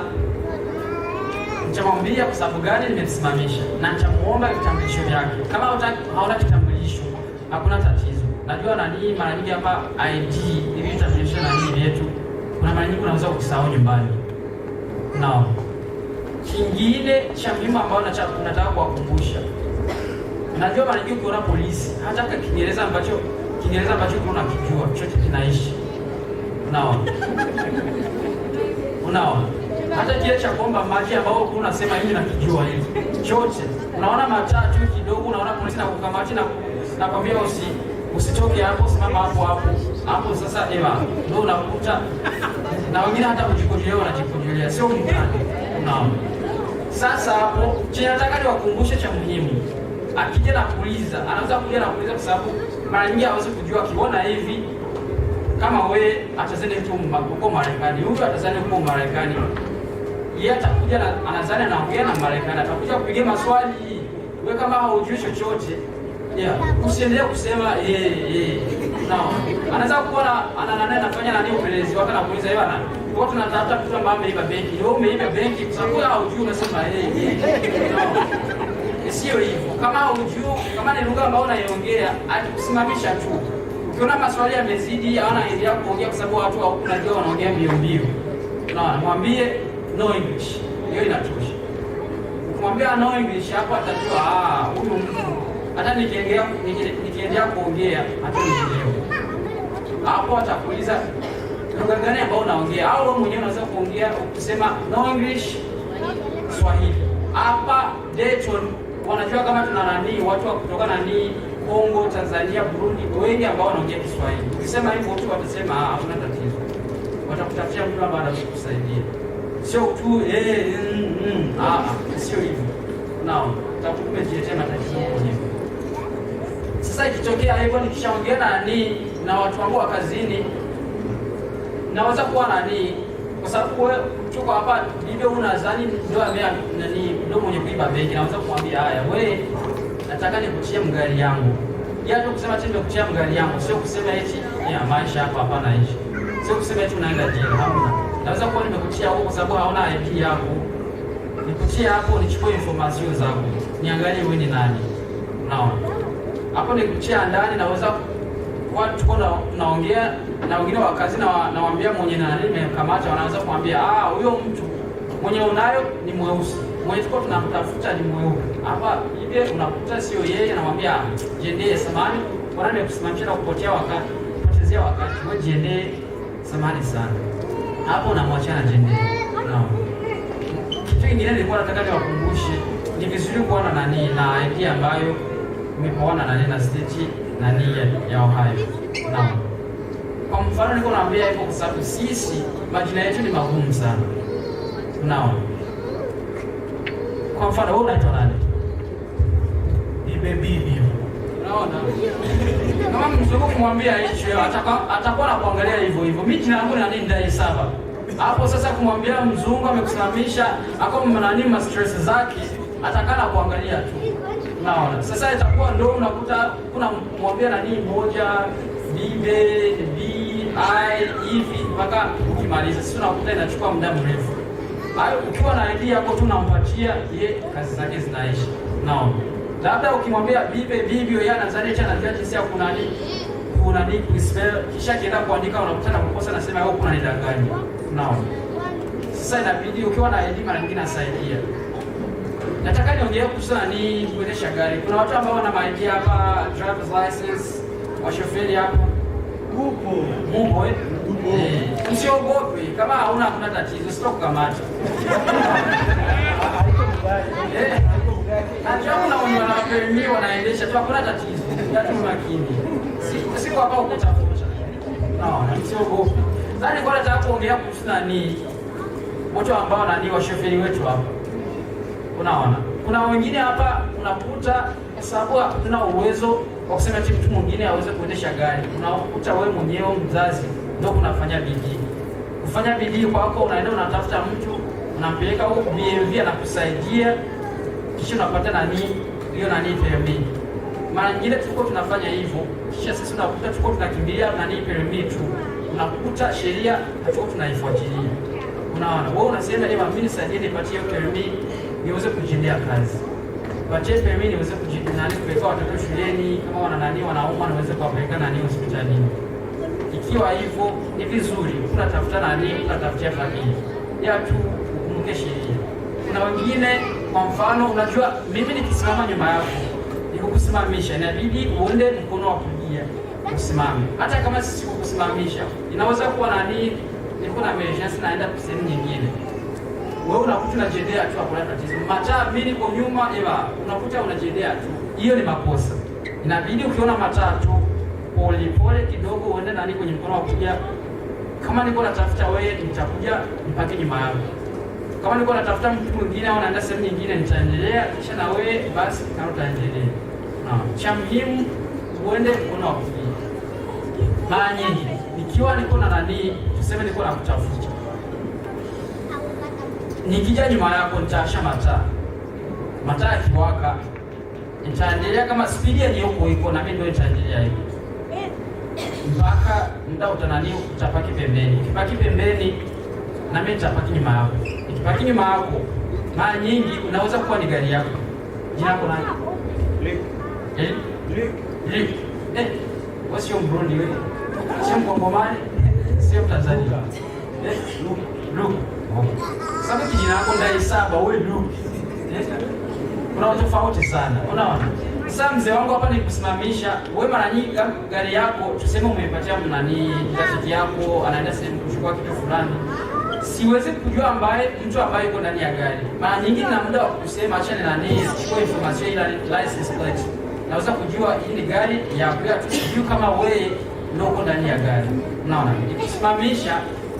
nitamwambia kwa sababu gani nimemsimamisha na nitamuomba kitambulisho vyake. Kama hauna kitambulisho hakuna tatizo. Najua nani mara nyingi hapa ID hivi vitambulisho na nini vyetu kuna mara nyingi unaweza kusahau nyumbani. Naam. Kingine cha muhimu ambao nataka kuwakumbusha. Najua mara nyingi ukiona polisi hata Kiingereza ambacho kuna kijua chote kinaishi. Unaona? Hata kile cha kuomba maji ambao unasema hivi na kijua hivi. Chote. Unaona matatu kidogo, unaona polisi na kukamata na kwambia usitoke hapo, simama hapo. Hapo sasa ndio unakuta na wengine hata kujikojolea wanajikojolea, sio mtani. Unaona? Sasa hapo chenye nataka niwakumbushe cha muhimu. Akija na kuuliza, anaweza kuja na kuuliza kwa sababu mara nyingi hawezi kujua kiona hivi kama wewe atazani mtu huko Marekani, huyu atazani huko Marekani. Yeye atakuja na anazani anaongea na Marekani, atakuja kupiga maswali. Wewe kama haujui chochote, usiendelee kusema Anaweza kuona anafanya nani upelelezi wake na kuuliza bwana, kwa tunatafuta mtu ambaye ameiba benki. Wewe umeiba benki kwa sababu hujui, unasema sio hivyo. Kama hujui, kama ni lugha ambayo unaiongea, atakusimamisha tu. Ukiona maswali yamezidi, hawana idea kuongea kwa sababu watu unajua wanaongea mbio mbio. Na mwambie no English. Hiyo inatosha. Ukimwambia no English hapo atajua huyu mtu hata nikiendelea kuongea hatanielewa. Hapo atakuuliza lugha gani ambayo unaongea, au wewe mwenyewe unaweza kuongea ukisema no English Swahili. Hapa Dayton wanajua kama tuna watu wa kutoka Kongo, Tanzania, Burundi wengi ambao wanaongea Kiswahili. Ukisema hivyo watu watasema hakuna tatizo. Watakutafutia mtu ambaye atakusaidia. Sio tu sio hivyo. Nao utakumejiletea matatizo mwenyewe. Sasa ikitokea hivyo nikishaongea na watu wangu wa kazini, naweza kuwa kwa sababu wewe tuko hapa ndio unadhani ndio mwenye kuiba benki, naweza kumwambia haya, wewe nataka nikutie mgari yangu. Yaani kusema ati nimekutia mgari yangu, sio kusema eti ya maisha hapa hapa naishi. Sio kusema eti unaenda jela, hamna. Naweza kuwa nimekutia huko kwa sababu hauna ID yako. Nikutia hapo nichukue information zako. Niangalie wewe ni nani. Unaona? Hapo nikutia ndani, naweza watu tunaongea na wengine wa kazi na nawaambia mwenye nimekamata, wanaweza kumwambia huyo mtu mwenye unayo ni mweusi, mwenye tuko tunamtafuta ni mweupe. Hapa hivi unakuta sio yeye, anamwambia jendee samani, bwana nimekusimamisha na kupotezea wakati, wewe jendee samani sana. Hapo unamwachana jendee. Kitu kingine nilikuwa nataka niwakumbushe, ni vizuri kuwa na ID ambayo umepoana na state ya Ohio. Kwa mfano niko naambia hivyo kwa sababu sisi majina yetu ni magumu sana. Unaona? Kwa mfano wewe unaitwa nani? Bibi. Unaona? Kama mzungu kumwambia hicho atakuwa anakuangalia hivyo. Mimi jina langu ni Ndai Saba. Hapo sasa kumwambia mzungu amekusimamisha, ma stress zake, atakana kuangalia tu. Unaona? Sasa itakuwa ndio unakuta kuna mwambia moja bibe hivi mpaka ukimaliza. Sisi tunakuta inachukua muda mrefu. Hayo ukiwa na idea yako tunampatia kazi zake zinaisha. Naona. Labda ukimwambia bibi yeye anazalisha cha anajua jinsi ya kuna kuspell, kisha kienda kuandika unakuta na kukosa, nasema wewe kuna nidanganya. Naona. Sasa inabidi ukiwa na idea mara nyingine asaidia. Nataka niongee kuhusu kuendesha gari. Kuna watu ambao wana ID hapa, driver's license, washoferi hapa. Mupo usiogope, kama hauna hakuna tatizo, sio kukamata. Najua kuna wanapermit wanaendesha tu, hakuna tatizo. Yaani makini. Siko hapa ukutafuta. Usiogope. Sasa nilikuwa nataka kuongea kuhusu watu ambao washoferi wetu hapa. Unaona? Kuna wengine hapa unakuta kwa sababu hatuna uwezo wa kusema ati mtu mwingine aweze kuendesha gari. Unakuta wewe mwenyewe mzazi ndio kunafanya bidii. Kufanya bidii kwako, unaenda unatafuta mtu, unampeleka huko BMV anakusaidia, kisha unapata hiyo permit. Mara nyingine tuko tunafanya hivyo, kisha sisi unakuta tuko tunakimbilia permit tu. Unakuta sheria hatuko tunaifuatilia. Unaona? Wewe unasema mimi nisaidie nipatie permit niweze kujendea kazi. Patie permit niweze kupeleka watoto shuleni, kama wanaumwa niweze kuwapeleka hospitalini. Ikiwa hivyo ni vizuri, tunatafuta tunatafutia familia. Ya tu ukumbuke sheria. Kuna wengine kwa mfano unajua mimi nikisimama nyuma yako, nikukusimamisha, inabidi uende mkono wa kulia usimame. Hata kama sisi kukusimamisha, inaweza kuwa niko na emergency naenda sehemu nyingine. Wewe unakuta unajendea tu hakuna tatizo. Mataa mimi niko nyuma unakuta unajendea tu. Hiyo ni makosa. Inabidi ukiona mataa tu pole kidogo uende kwenye mkono wa kulia. Kama niko natafuta wewe nitakuja nipake nyuma yako. Kama niko natafuta mtu mwingine au naenda sehemu nyingine nitaendelea, kisha na wewe basi kama utaendelea. Cha muhimu uende mkono wa kulia. Mara nyingi nikiwa niko na tuseme niko na kutafuta, nikija nyuma yako nitaasha mataa yakiwaka nitaendelea, kama spidi yenye huko iko na mimi ndio nitaendelea hivi. mpaka muda utanani utapaki pembeni. Ukipaki pembeni na mimi nitapaki nyuma yako. Nikipaki nyuma yako, mara nyingi unaweza kuwa ni gari yako. Jina lako nani? Luke. What's your Burundi wewe? Sio Mkongomani? Sio Tanzania. Luke. Sababu jina lako ndai saba wewe Luke. Kuna tofauti sana. Unaona? Sasa mzee wangu hapa nikusimamisha, wewe mara nyingi gari yako tuseme umeipatia nani rafiki yako anaenda sehemu kuchukua kitu fulani. Siwezi kujua mtu ambaye yuko ndani ya gari. Mara nyingi na muda wa kusema acha ni nani chukua information ila license plate. Naweza kujua hii ni gari ya kwa tu kama wewe ndio uko ndani ya gari. Unaona? Nikusimamisha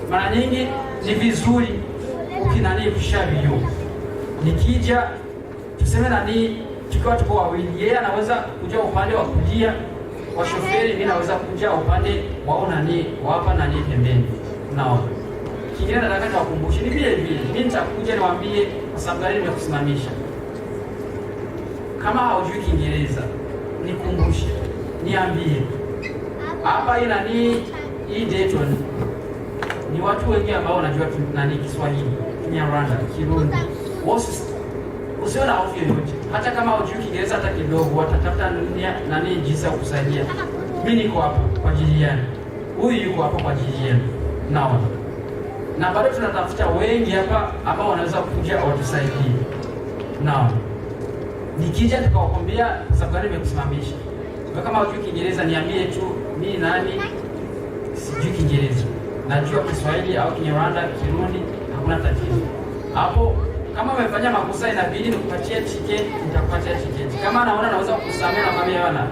mara nyingi ni vizuri ukinani kushabio. Nikija tuseme nani tukiwa tuko wawili, yeye anaweza kuja upande wa kulia wa shoferi, mimi naweza kuja upande wa nani hapa nani pembeni. Unaona? Kingine nataka niwakumbushe ni vile vile. Mimi nitakuja niwaambie kwa sababu gari nimekusimamisha. Kama haujui Kiingereza, nikumbushe. Niambie. Hapa hii nani hii Dayton ni watu wengi ambao wanajua nani Kiswahili, Kinyarwanda, Kirundi. Usiwe na hofu yoyote. Hata kama hujui Kiingereza hata kidogo, watatafuta nani jinsi ya kukusaidia. Mimi niko hapa kwa ajili yenu. Huyu yuko hapa kwa ajili yenu. Naona. Na bado tunatafuta wengi hapa ambao wanaweza kuja watusaidie. Naona. Nikija nikawakwambia sababu gani nimekusimamisha. Kama hujui Kiingereza niambie tu mimi nani sijui Kiingereza. Najua Kiswahili au Kinyarwanda, Kirundi, hakuna tatizo. Hapo kama umefanya makosa inabidi nikupatie tiketi, nitakupatia tiketi. Kama naona naweza kukusamea na kwambia bwana.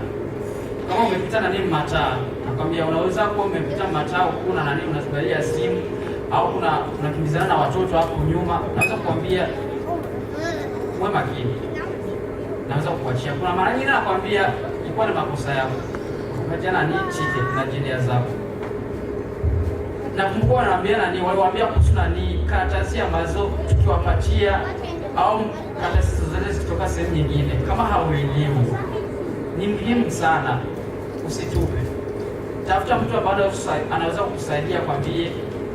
Kama umepita na nini mataa, nakwambia unaweza kuwa umepita mataa kuna nani unasubiria simu au unakimbizana na watoto hapo nyuma, naweza kukwambia wewe makini. Naweza kukuachia. Kuna mara nyingine nakwambia ilikuwa ni makosa yako. Unapatia nani tiketi na jina zako. Nakumbuka wanaambia nani waliwaambia kuhusu nani karatasi ambazo tukiwapatia au karatasi zozote zikitoka sehemu nyingine kama hauelewi ni muhimu sana usitupe. Tafuta mtu ambaye anaweza kukusaidia kwambie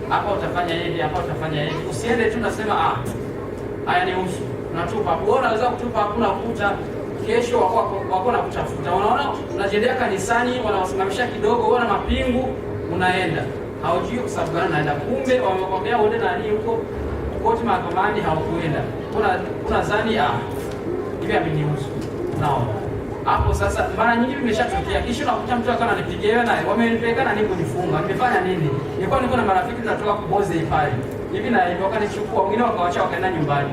hapa utafanya hivi, hapa utafanya hivi. Usiende tu nasema haya ni usu. Unatupa. Wewe unaweza kutupa hakuna kuta kesho wako na kutafuta. Unaona unajendelea kanisani wanawasimamisha kidogo wewe na mapingu unaenda. Haujui kwa sababu gani naenda. Kumbe wamekwambia uende nani huko koti mahakamani haukuenda. Kuna zani hivi amenihusu. Naona. Hapo sasa mara nyingi vimeshatokea. Kisha unakuta mtu akana nipigia na wamenipeleka na nini kunifunga. Nimefanya nini? Niko na marafiki tunatoka kuboze pale. Hivi na hivyo wakanichukua wengine wakawaacha wakaenda nyumbani.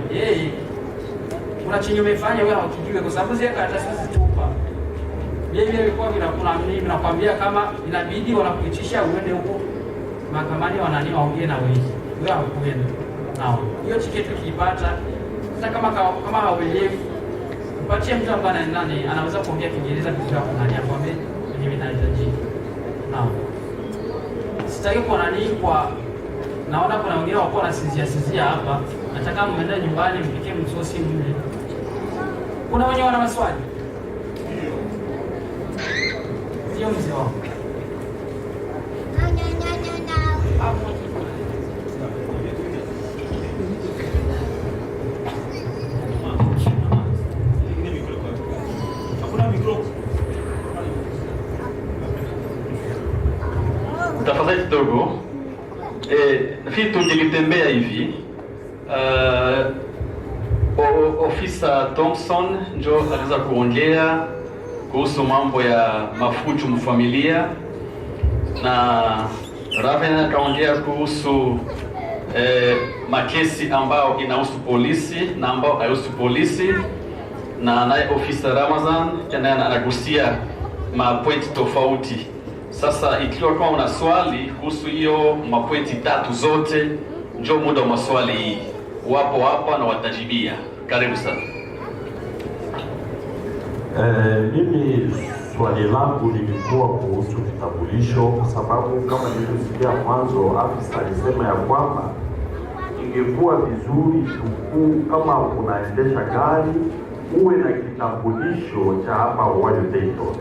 Kuna chenye umefanya wewe haukijui kwa sababu zile karatasi zitupa. Yeye ilikuwa kuna mimi nakwambia kama inabidi wanakuitisha uende huko mahakamani wanani waongee na wewe. Wewe haukuenda. Nao. Hiyo tiketi ukiipata hata kama hauelewi mpatie mtu ambaye nani anaweza kuongea Kiingereza vizuri hapo ndani hapo ambaye mimi nahitaji. Nao. Sitaki kwa nani kwa naona kuna wengine wako wanasinzia hapa. Nataka muende nyumbani mpike msosi mle. Kuna wenye wana maswali? Ndio mzee wangu. Tafadhali kidogo. Nafikiri nilitembea hivi. Ofisa Thompson ndio aliweza kuongea kuhusu mambo ya mafujo mfamilia na Raven akaongea kuhusu makesi ambao inahusu polisi na ambao haihusu polisi, na naye ofisa Ramazan naye anagusia mapointi tofauti. Sasa ikiwa kama una swali kuhusu hiyo mapointi tatu zote, njoo muda wa maswali hii. Wapo hapa na watajibia. Karibu sana. Mimi swali langu lilikuwa kuhusu kitambulisho, kwa sababu kama nilivyosikia mwanzo afisa alisema ya kwamba ingekuwa vizuri kama unaendesha gari uwe na kitambulisho cha hapa Dayton.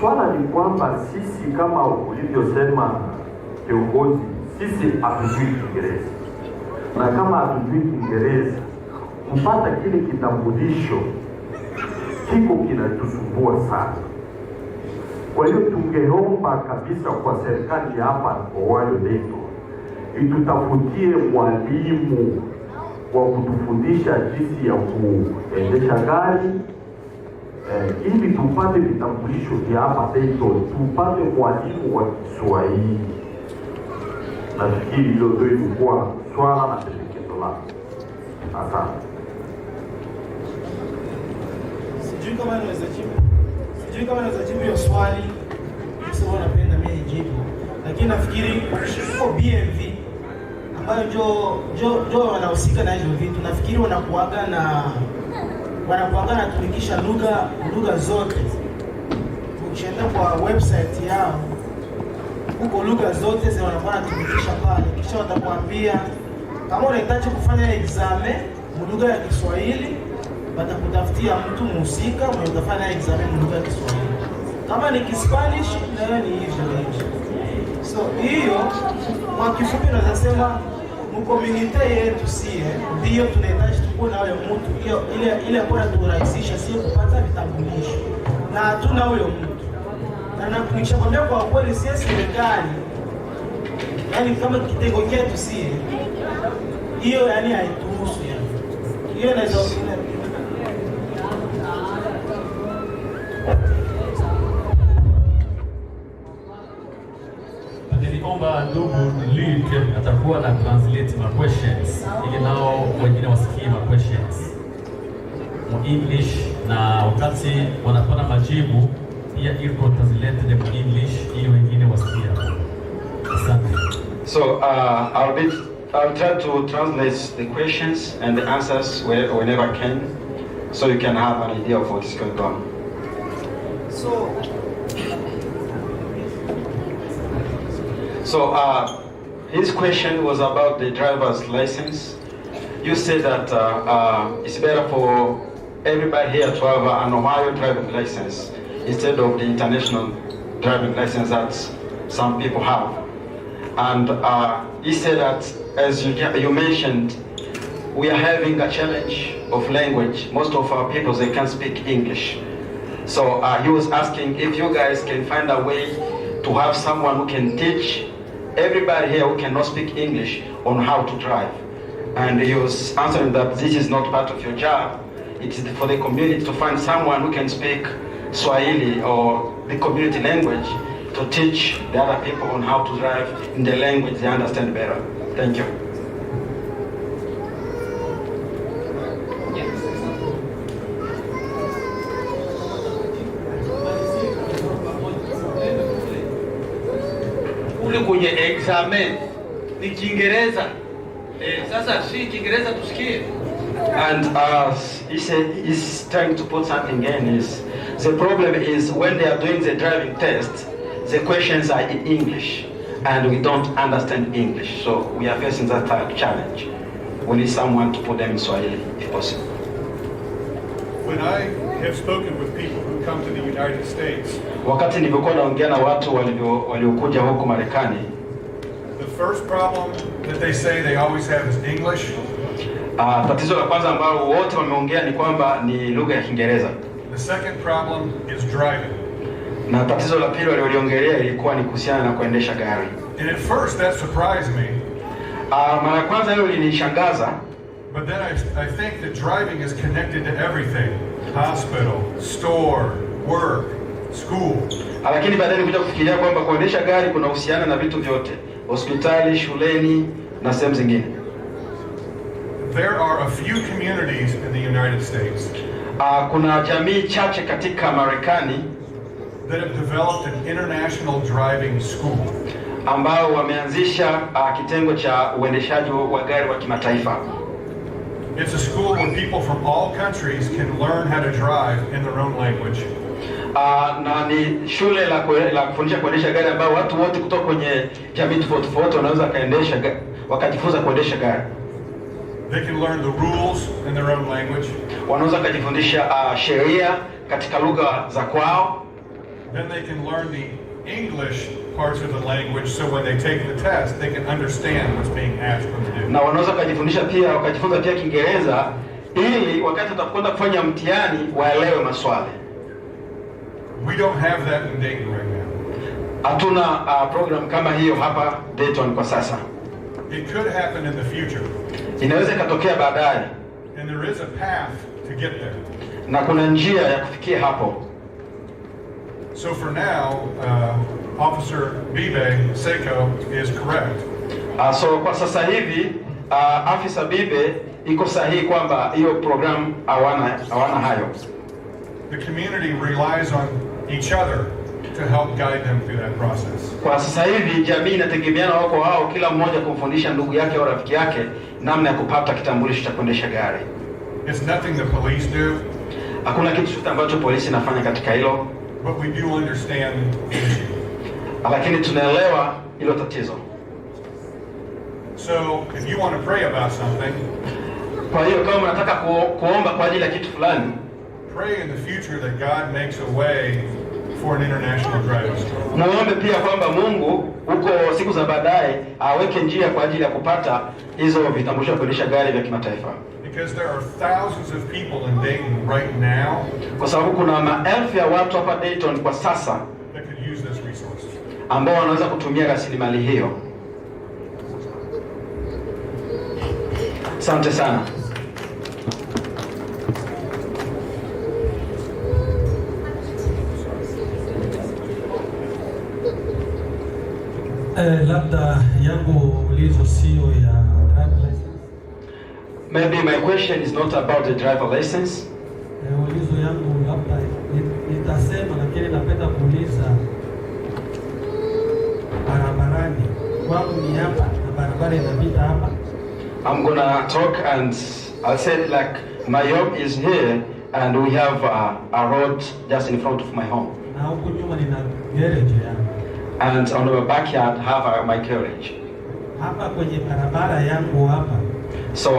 swala ni kwamba sisi kama ulivyosema kiongozi, sisi hatujui Kiingereza, na kama hatujui Kiingereza, kupata kile kitambulisho kiko kinatusumbua sana. Kwa hiyo tungeomba kabisa kwa serikali hapa kwa Dayton itutafutie mwalimu wa kutufundisha jinsi ya kuendesha gari, ili tupate vitambulisho vya hapa Dayton, tupate mwalimu wa Kiswahili. Nafikiri hilo ndio ilikuwa swala na pendekezo langu. Asante. Sijui kama naweza jibu hiyo swali, sio napenda mimi nijibu, lakini nafikiri kwa BMV ambayo jo wanahusika na hizo vitu, nafikiri wanakuaga na tumikisha lugha zote. Ukienda kwa website yao huko, lugha zote zile wanakuwa wanatumikisha pale, kisha watakwambia kama unahitaji kufanya examen lugha ya Kiswahili, watakutafutia mtu mhusika mwenye utafanya examen lugha ya Kiswahili. Kama ni Kispanish nayo ni hivyo. So hiyo kwa kifupi naweza sema mkomunite yetu ndio tunahitaji tukuwe na wale mtu ile bora turahisisha, sio kupata vitambulisho na hatuna huyo mtu. Na nikishakwambia kwa kweli sisi serikali, yani kama kitengo chetu hiyo yani haituhusu hiyo inaweza niliomba ndugu lead atakuwa na translate my questions ili nao wengine wasikie my questions mu English, na wakati wanapata majibu pia iko translate mu English ili wengine wasikie. Asante. So I'll try to translate the questions and the answers whenever I can, so you can have an idea of what is going on. So his question was about the driver's license. You said that it's better for everybody here to have an Ohio driving license instead of the international driving license that some people have. And he said that, as you mentioned, we are having a challenge of language. Most of our people, they can't speak English. So he was asking if you guys can find a way to have someone who can teach everybody here who cannot speak English on how to drive. And he was answering that this is not part of your job. It is for the community to find someone who can speak Swahili or the community language to teach the other people on how to drive in the language they understand better. Thank you. Ule kwenye examen ni Kiingereza. Sasa si Kiingereza tusikie. And he said he's trying to put something in is the problem is when they are doing the driving test, the questions are in English and we don't understand English. So we are facing that challenge. We need someone to put them in Swahili if possible. When I have spoken with people who come to the United States, wakati nilipokuwa naongea na watu waliokuja huko Marekani, the first problem that they say they always have is English. Tatizo la kwanza ambalo wote wameongea ni kwamba ni lugha ya Kiingereza. The second problem is driving. Na tatizo la pili walilongelea ilikuwa ni kuhusiana na kuendesha gari. And at first that surprised me. Mara kwanza hilo linishangaza. But then I think that driving is connected to everything. Hospital, store, work, school. Lakini baadaye nilikuja kufikiria kwamba kuendesha gari kunahusiana na vitu vyote. Hospitali, shuleni na sehemu zingine. There are a few communities in the United States. Kuna jamii chache katika Marekani that have developed an international driving school. Ambao wameanzisha kitengo cha uendeshaji wa gari wa kimataifa. It's a school where people from all countries can learn how to drive in their own language. Na ni shule la kufundisha kuendesha gari ambao watu wote kutoka kwenye jamii tofauti wanaweza wakajifunza kuendesha gari. They can learn the rules in their own language. Wanaweza kujifundisha sheria katika lugha za kwao. Then they can learn the English parts of the language, so when they take the test, they can understand what's being asked them to do. Na wanaweza wakajifunza pia Kiingereza ili wakati watakwenda kufanya mtihani waelewe maswali. We don't have that in Dayton right now. Hatuna program kama hiyo hapa Dayton kwa sasa. It could happen in the future. Inaweza ikatokea baadaye. And there is a path to get there. Na kuna njia ya kufikia hapo. So for now, Officer Bibe Seiko is correct. So kwa sasa hivi Afisa Bibe iko sahihi kwamba hiyo program hawana hayo. The community relies on each other to help guide them through that process. Kwa sasa hivi jamii inategemeana wao kwa wao, kila mmoja kumfundisha ndugu yake au rafiki yake namna ya kupata kitambulisho cha kuendesha gari. It's nothing the police do. Hakuna kitu chochote ambacho polisi inafanya katika hilo. But we do understand the issue. Lakini tunaelewa hilo tatizo. So if you want to pray about something, kwa hiyo kama unataka kuomba kwa ajili ya kitu fulani, pray in the future that God makes a way for an international driving school. Muombe pia kwamba Mungu huko siku za baadaye aweke njia kwa ajili ya kupata hizo vitambulisho vya kuendesha gari vya kimataifa. Because there are thousands of people in Dayton right now. Kwa sababu kuna maelfu ya watu hapa Dayton kwa sasa that could use this resource. Ambao wanaweza kutumia rasilimali hiyo. Asante sana. Labda yangu ulizo sio ya driver license. Maybe my question is not about the driver license. Ulizo yangu labda nitasema, lakini napenda kuuliza barabarani kwangu ni hapa na barabara inapita hapa. I'm gonna talk and I'll say it like my home is here and we have a road just in front of my home. Na huku nyuma nina garage yangu. And on the backyard have my carriage. Hapa kwenye barabara yangu hapa. So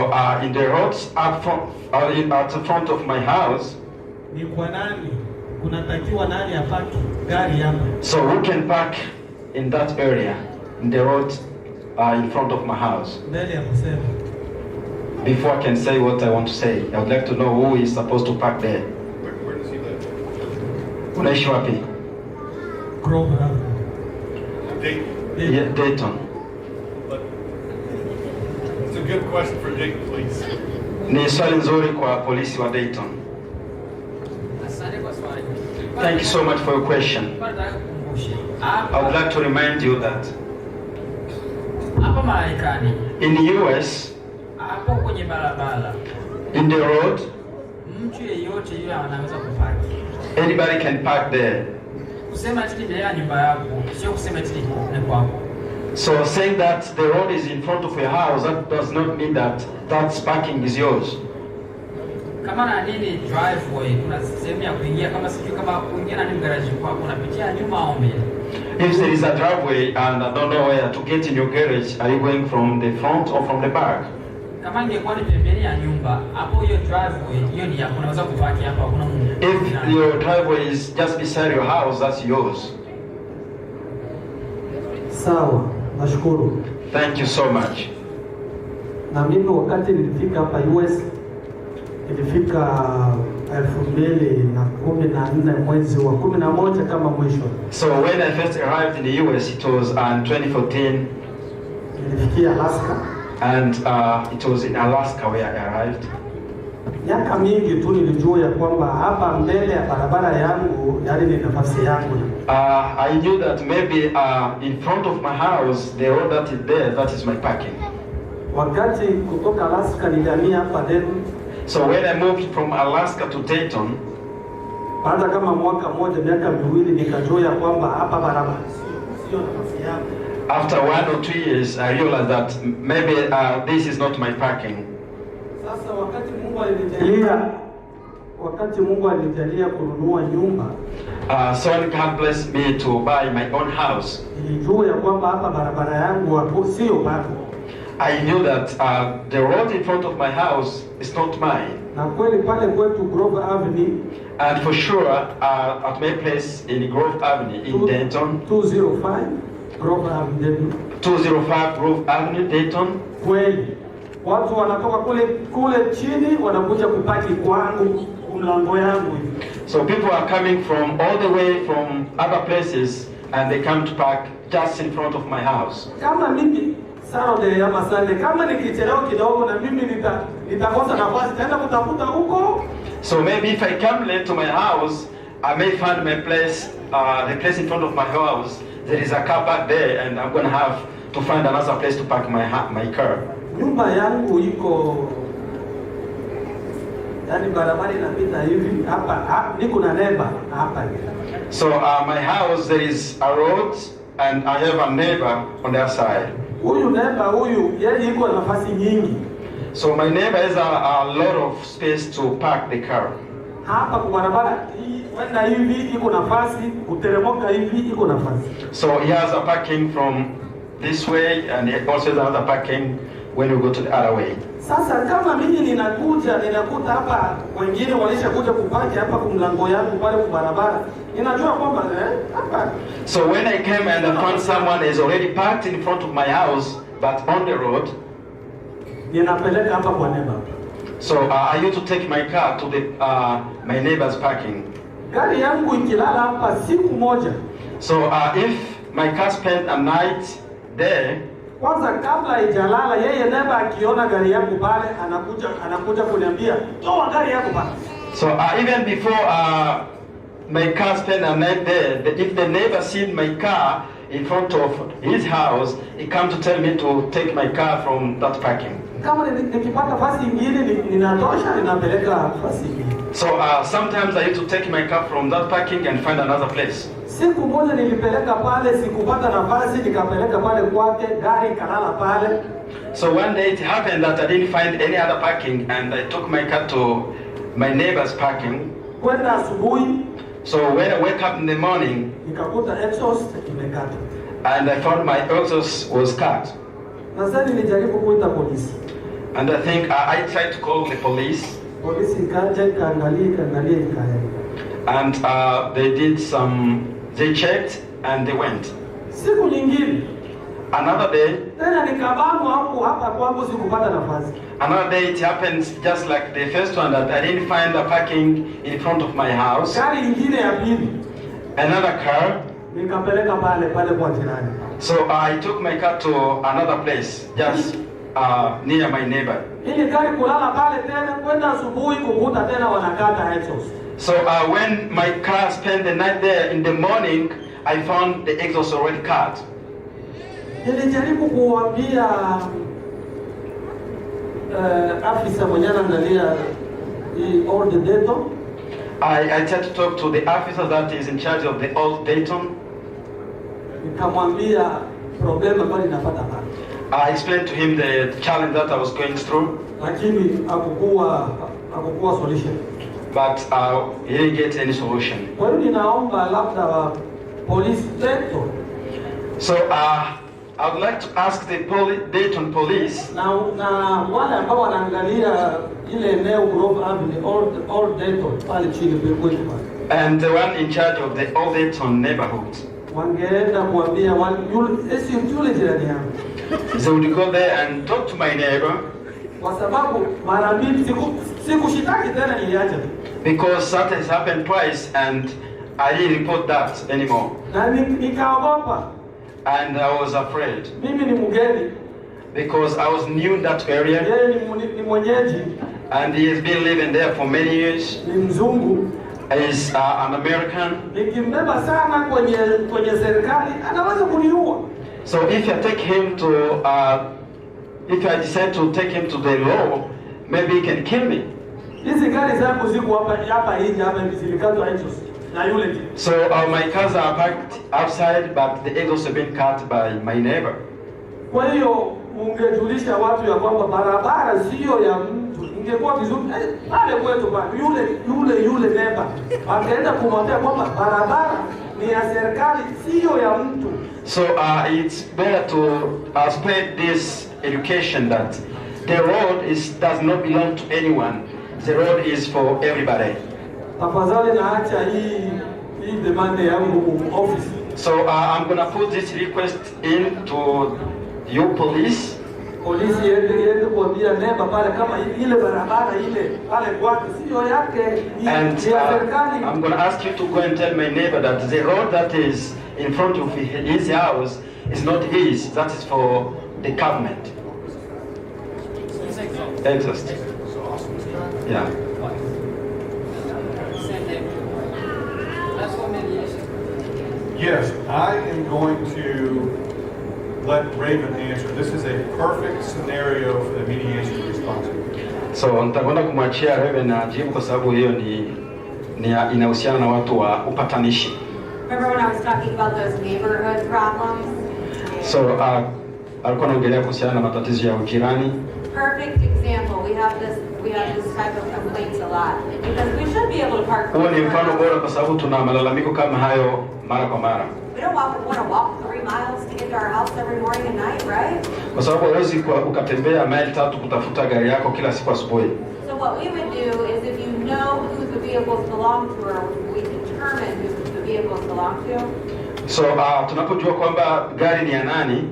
in the roads up front, at the front of my house. Ni kwa nani? Kunatakiwa nani apaki gari hapa? So who can park in that area, in the road in front of my house? Mbele ya kusema. Before I can say what I want to say, I would like to know who is supposed to park there. Where does he live? Unaishi wapi? Grover. Dayton. Yeah, Dayton. It's a good question for Dayton Police. Ni swali nzuri kwa polisi wa Dayton. Thank you so much for your question. I would like to remind you that hapa Marekani, in the US, hapo kwenye barabara, in the road, mtu yeyote yule anaweza kupaki. Anybody can park there. Kusema eti mbele ya nyumba yako sio kusema eti ni kwako. So saying that the road is in front of your house, that does not mean that parking is yours. Kama na nini driveway, kuna sehemu ya kuingia, kama sijui kama kuingia na garage kwako unapitia nyuma au mbele. If there is a driveway and I don't know where to get in your garage, are you going from the front or from the back? Kama ingekuwa ni pembeni ya nyumba, hapo hiyo driveway hiyo ni yako, unaweza kupaki hapa, hakuna mtu. If your driveway is just beside your house, that's yours. Sawa, nashukuru. Thank you so much. Na mimi wakati nilifika hapa US, nilifika 2014 mwezi wa 11 kama mwisho. So when I first arrived in the US, it was in 2014. Nilifikia Alaska. And it was in Alaska where I arrived. Miaka mingi tu nilijua ya kwamba hapa mbele ya barabara yangu yale ni nafasi yangu. I knew that maybe in front of my house, the road that is there, that is my parking. Wakati kutoka Alaska nilihamia hapa Dayton. So when I moved from Alaska to Dayton, baada kama mwaka mmoja, miaka miwili, nikajua ya kwamba hapa barabara sio nafasi yangu. After 1 or 2 years, I realized that maybe this is not my parking. Sasa wakati Mungu alinijalia kununua nyumba, so God blessed me to buy my own house. Nilijua ya kwamba hapa barabara yangu hapo sio pako. I knew that the road in front of my house is not mine. Na kweli pale kwetu Grove Avenue, and for sure at my place in Grove Avenue in Dayton, 205 Grove Avenue, 205 Grove Avenue, Dayton. Kweli watu wanatoka kule chini wanakuja kupaki kwangu mlango yangu hivi. So people are coming from all the way from other places and they come to park just in front of my house. Kama mimi Saturday ama Sunday, kama nikichelewa kidogo na mimi nitakosa nafasi tena kutafuta huko. So maybe if I come late to my house, I may find my place, the place in front of my house. There is a car park there, and I'm going to have to find another place to park my car. Nyumba yangu iko yani barabara inapita hivi hapa, niko na neighbor hapa. So my house, there is a road, and I have a neighbor on their side. Huyu neighbor huyu yeye iko na nafasi nyingi. So my neighbor has a lot of space to park the car. Hapa kwa barabara kwenda hivi iko nafasi, kuteremoka hivi iko nafasi. So he has a parking from this way, and he also has another parking when you go to the other way. Sasa kama mimi ninakuta hapa wengine walishakuja kupaki hapa kwa mlango yangu pale kwa barabara, ninajua kwamba hapa. So when I came and I found someone is already parked in front of my house but on the road, ninapeleka hapa kwa neighbor. So I used to take my car to the my neighbor's parking. Gari yangu ikilala hapa siku moja. So if my car spent a night there, kwanza kabla ijalala yeye neighbor akiona gari yangu pale anakuja kuniambia toa gari yangu pale. So even before my car spent a night there, if the neighbor seen my car in front of his house, he come to tell me to take my car from that parking. Kama nikipata nafasi nyingine ninatosha ninapeleka nafasi nyingine. So sometimes I used to take my car from that parking and find another place. Siku moja nilipeleka pale, sikupata nafasi, nikapeleka pale kwake, gari kalala pale. So one day it happened that I didn't find any other parking and I took my car to my neighbor's parking. Kwenda asubuhi. So when I wake up in the morning, nikakuta exhaust imekata. And I found my exhaust was cut. Sasa nilijaribu kuita polisi. And I think I tried to call the police. Polisi ikaja ikaangalia ikaenda. And they checked and they went. Siku nyingine. Another day. Tena nikabanwa hapo hapa kwangu sikupata nafasi. Another day it happens just like the first one that I didn't find a parking in front of my house. Gari nyingine ya pili. Another car. Nikapeleka pale kwa jirani. So I took my car to another place just near my neighbor. Ili gari kulala pale tena kwenda asubuhi kukuta tena wanakata exhaust. So when my car spent the night there, in the morning I found the exhaust already cut. Nilijaribu kuambia afisa mwenye anaangalia all the Dayton. I tried to talk to the officer that is in charge of the old Dayton. Nikamwambia problem ambayo ninapata pale. I explained to him the challenge that I was going through. Lakini hakukuwa solution. But he didn't get any solution. Kwa hiyo ninaomba labda police Dayton. So I would like to ask the Dayton police. Na wale ambao wanaangalia ile eneo Grove Avenue all Dayton pale chini kwetu pale. And the one in charge of the old Dayton neighborhood. Wangeenda kuambia yule jirani yangu. They would go there and talk to my neighbor. Kwa sababu mara mbili sikushitaki tena niliacha. Because that has happened twice and I didn't report that anymore. Na nikaogopa. And I was afraid. Mimi ni mgeni. Because I was new in that area. Yeye ni mwenyeji. And he has been living there for many years. Ni mzungu. Is an American. Nikimbeba sana kwenye serikali anaweza kuniua. So if I take him to if I decide to take him to the law, maybe he can kill me. Hizi gari zangu ziko hapa nje hapa zilikatwa exhaust na yule. So my cars are parked outside but the exhaust have been cut by my neighbor. Kwa hiyo ungejulisha watu ya kwamba barabara sio ya mtu. Ingekuwa vizuri pale kwetu pale yule neighbor akaenda kumwambia kwamba barabara ni ya serikali sio ya mtu. So it's better to spread this education that the road does not belong to anyone. the road is for everybody. Tafadhali naacha hii demand yangu office. So I'm going to put this request into you police. Polisi yende kuambia neighbor pale kama ile barabara ile pale kwake sio yake, And ni ya serikali. I'm going to ask you to go and tell my neighbor that the road that is in front of his house is not his, that is for the government. Exhaust. Yeah. Yes, I am going to let Raven answer. This is a perfect scenario for the mediation to respond to. So nitakwenda kumwachia Raven ajibu kwa sababu hiyo ni inahusiana na watu wa upatanishi. Remember when I was talking about those neighborhood problems? So alikuwa anaongelea kuhusiana na matatizo ya ujirani. Perfect example. We have this type of complaints a lot because we should be able to park. Huo ni mfano bora kwa sababu tuna malalamiko kama hayo mara kwa mara. We don't want to walk 3 miles to get to our house every morning and night, right? Kwa sababu huwezi ukatembea maili 3 kutafuta gari yako kila siku asubuhi. So what we would do is if you know who the vehicles belong to or we determine who the vehicles belong to. So tunapojua kwamba gari ni ya nani,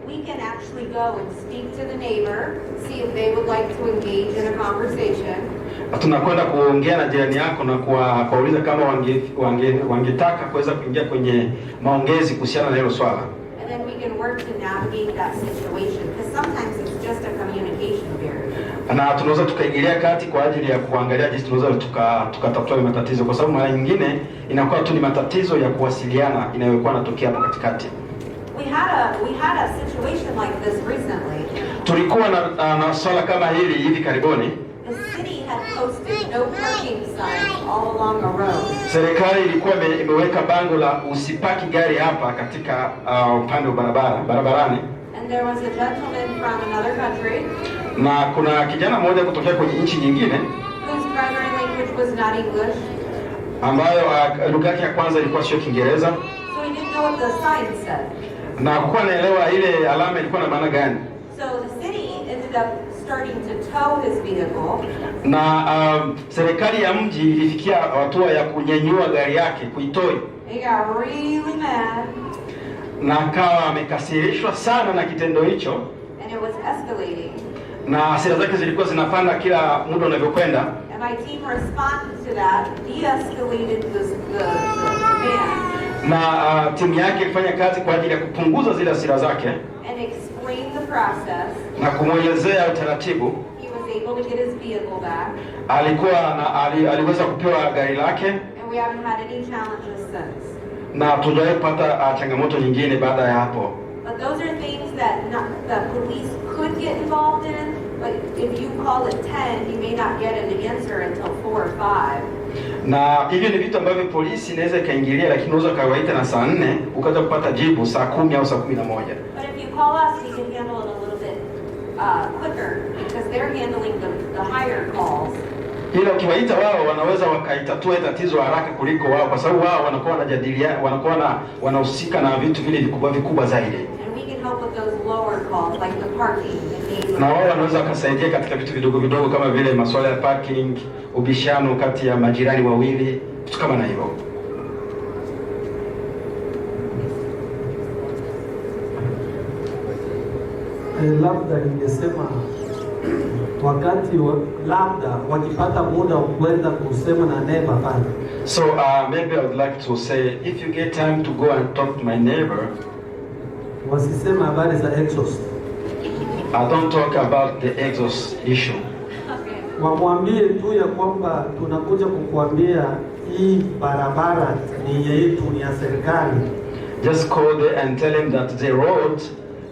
we can actually go and speak to the neighbor, see if they would like to engage in a conversation. Tunakwenda kuongea na jirani yako na kuwauliza kama wangetaka kuweza kuingia kwenye maongezi kuhusiana na hilo swala. And then we can work to navigate that situation because sometimes it's just a communication barrier. Na tunaweza tukaingilia kati kwa ajili ya kuangalia jinsi tunaweza tukatatua matatizo kwa sababu mara nyingine inakuwa tu ni matatizo ya kuwasiliana inayokuwa inatokea hapo katikati. We had a situation like this recently. Tulikuwa na swala kama hili hivi karibuni. The city had posted no parking signs all along a road. Serikali ilikuwa imeweka bango la usipaki gari hapa katika upande wa barabarani. And there was a gentleman from another country. Na kuna kijana mmoja kutokea kwenye nchi nyingine whose primary language was not English. Ambayo lugha yake ya kwanza ilikuwa sio Kiingereza. So he didn't know what the sign said. Na hakuwa anaelewa ile alama ilikuwa na maana gani. So the city ended up starting to tow his vehicle. Na serikali ya mji ilifikia hatua ya kunyanyua gari yake kuitoi. He got really mad. Na akawa amekasirishwa sana na kitendo hicho. And it was escalating. Na hasira zake zilikuwa zinapanda kila muda unavyokwenda. And my team responded to that, de-escalated the man. Na timu yake ilifanya kazi kwa ajili ya kupunguza zile hasira zake. And explain the process. Na kumwelezea utaratibu. He was able to get his vehicle back. Aliweza kupewa gari lake. And we haven't had any challenges since. Na tujawahi kupata changamoto nyingine baada ya hapo. But those are things that the police could get involved in. But if you call at 10, you may not get an answer until 4 or 5. Na hivyo ni vitu ambavyo polisi inaweza ikaingilia, lakini unaweza kawaita na saa 4 ukaja kupata jibu saa 10 au saa 11. But if you call us, we can handle it a little bit quicker because they're handling the higher calls. Ila ukiwaita wao wanaweza wakaitatua tatizo haraka kuliko wao kwa sababu wao wanakuwa wanajadiliana, wanakuwa wanahusika na vitu vile vikubwa zaidi. And we can help with those lower calls like the parking. Na wao wanaweza kusaidia katika vitu vidogo kama vile masuala ya parking, ubishano kati ya majirani wawili, vitu kama na hivyo. Labda ningesema wakati labda wakipata muda wa kwenda kusema na neighbor pale. So maybe I would like to say if you get time to go and talk to my neighbor. Wasisema habari za exhaust. I don't talk about the exhaust issue. Wamwambie tu ya kwamba tunakuja kukuambia hii barabara ni yetu, ni ya serikali. Just call there and tell him that the road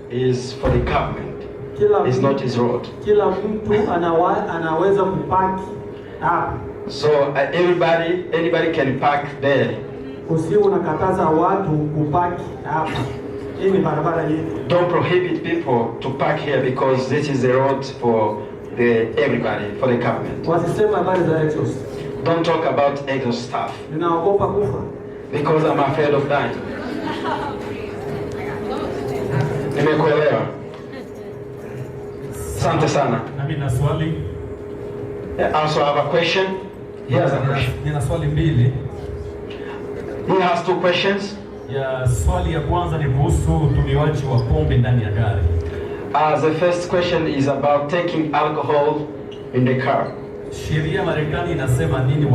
is for the government. It's not his road. Kila mtu anaweza kupaki hapa. So anybody can park there. Usiwe unakataza watu kupaki hapa. Hii ni barabara yetu. Don't prohibit people to park here because this is the road for everybody, for the government. Wasisema habari za exhaust. Don't talk about exhaust stuff. Ninaogopa kufa. Because I'm afraid of dying. Nimekuelewa. Asante sana. Nami na swali. also have a question. He has a question. Nina swali mbili. He has two questions. Ya swali ya kwanza ni kuhusu utumiaji wa pombe ndani ya gari. The first question is about taking alcohol in the car. Sheria Marekani inasema nini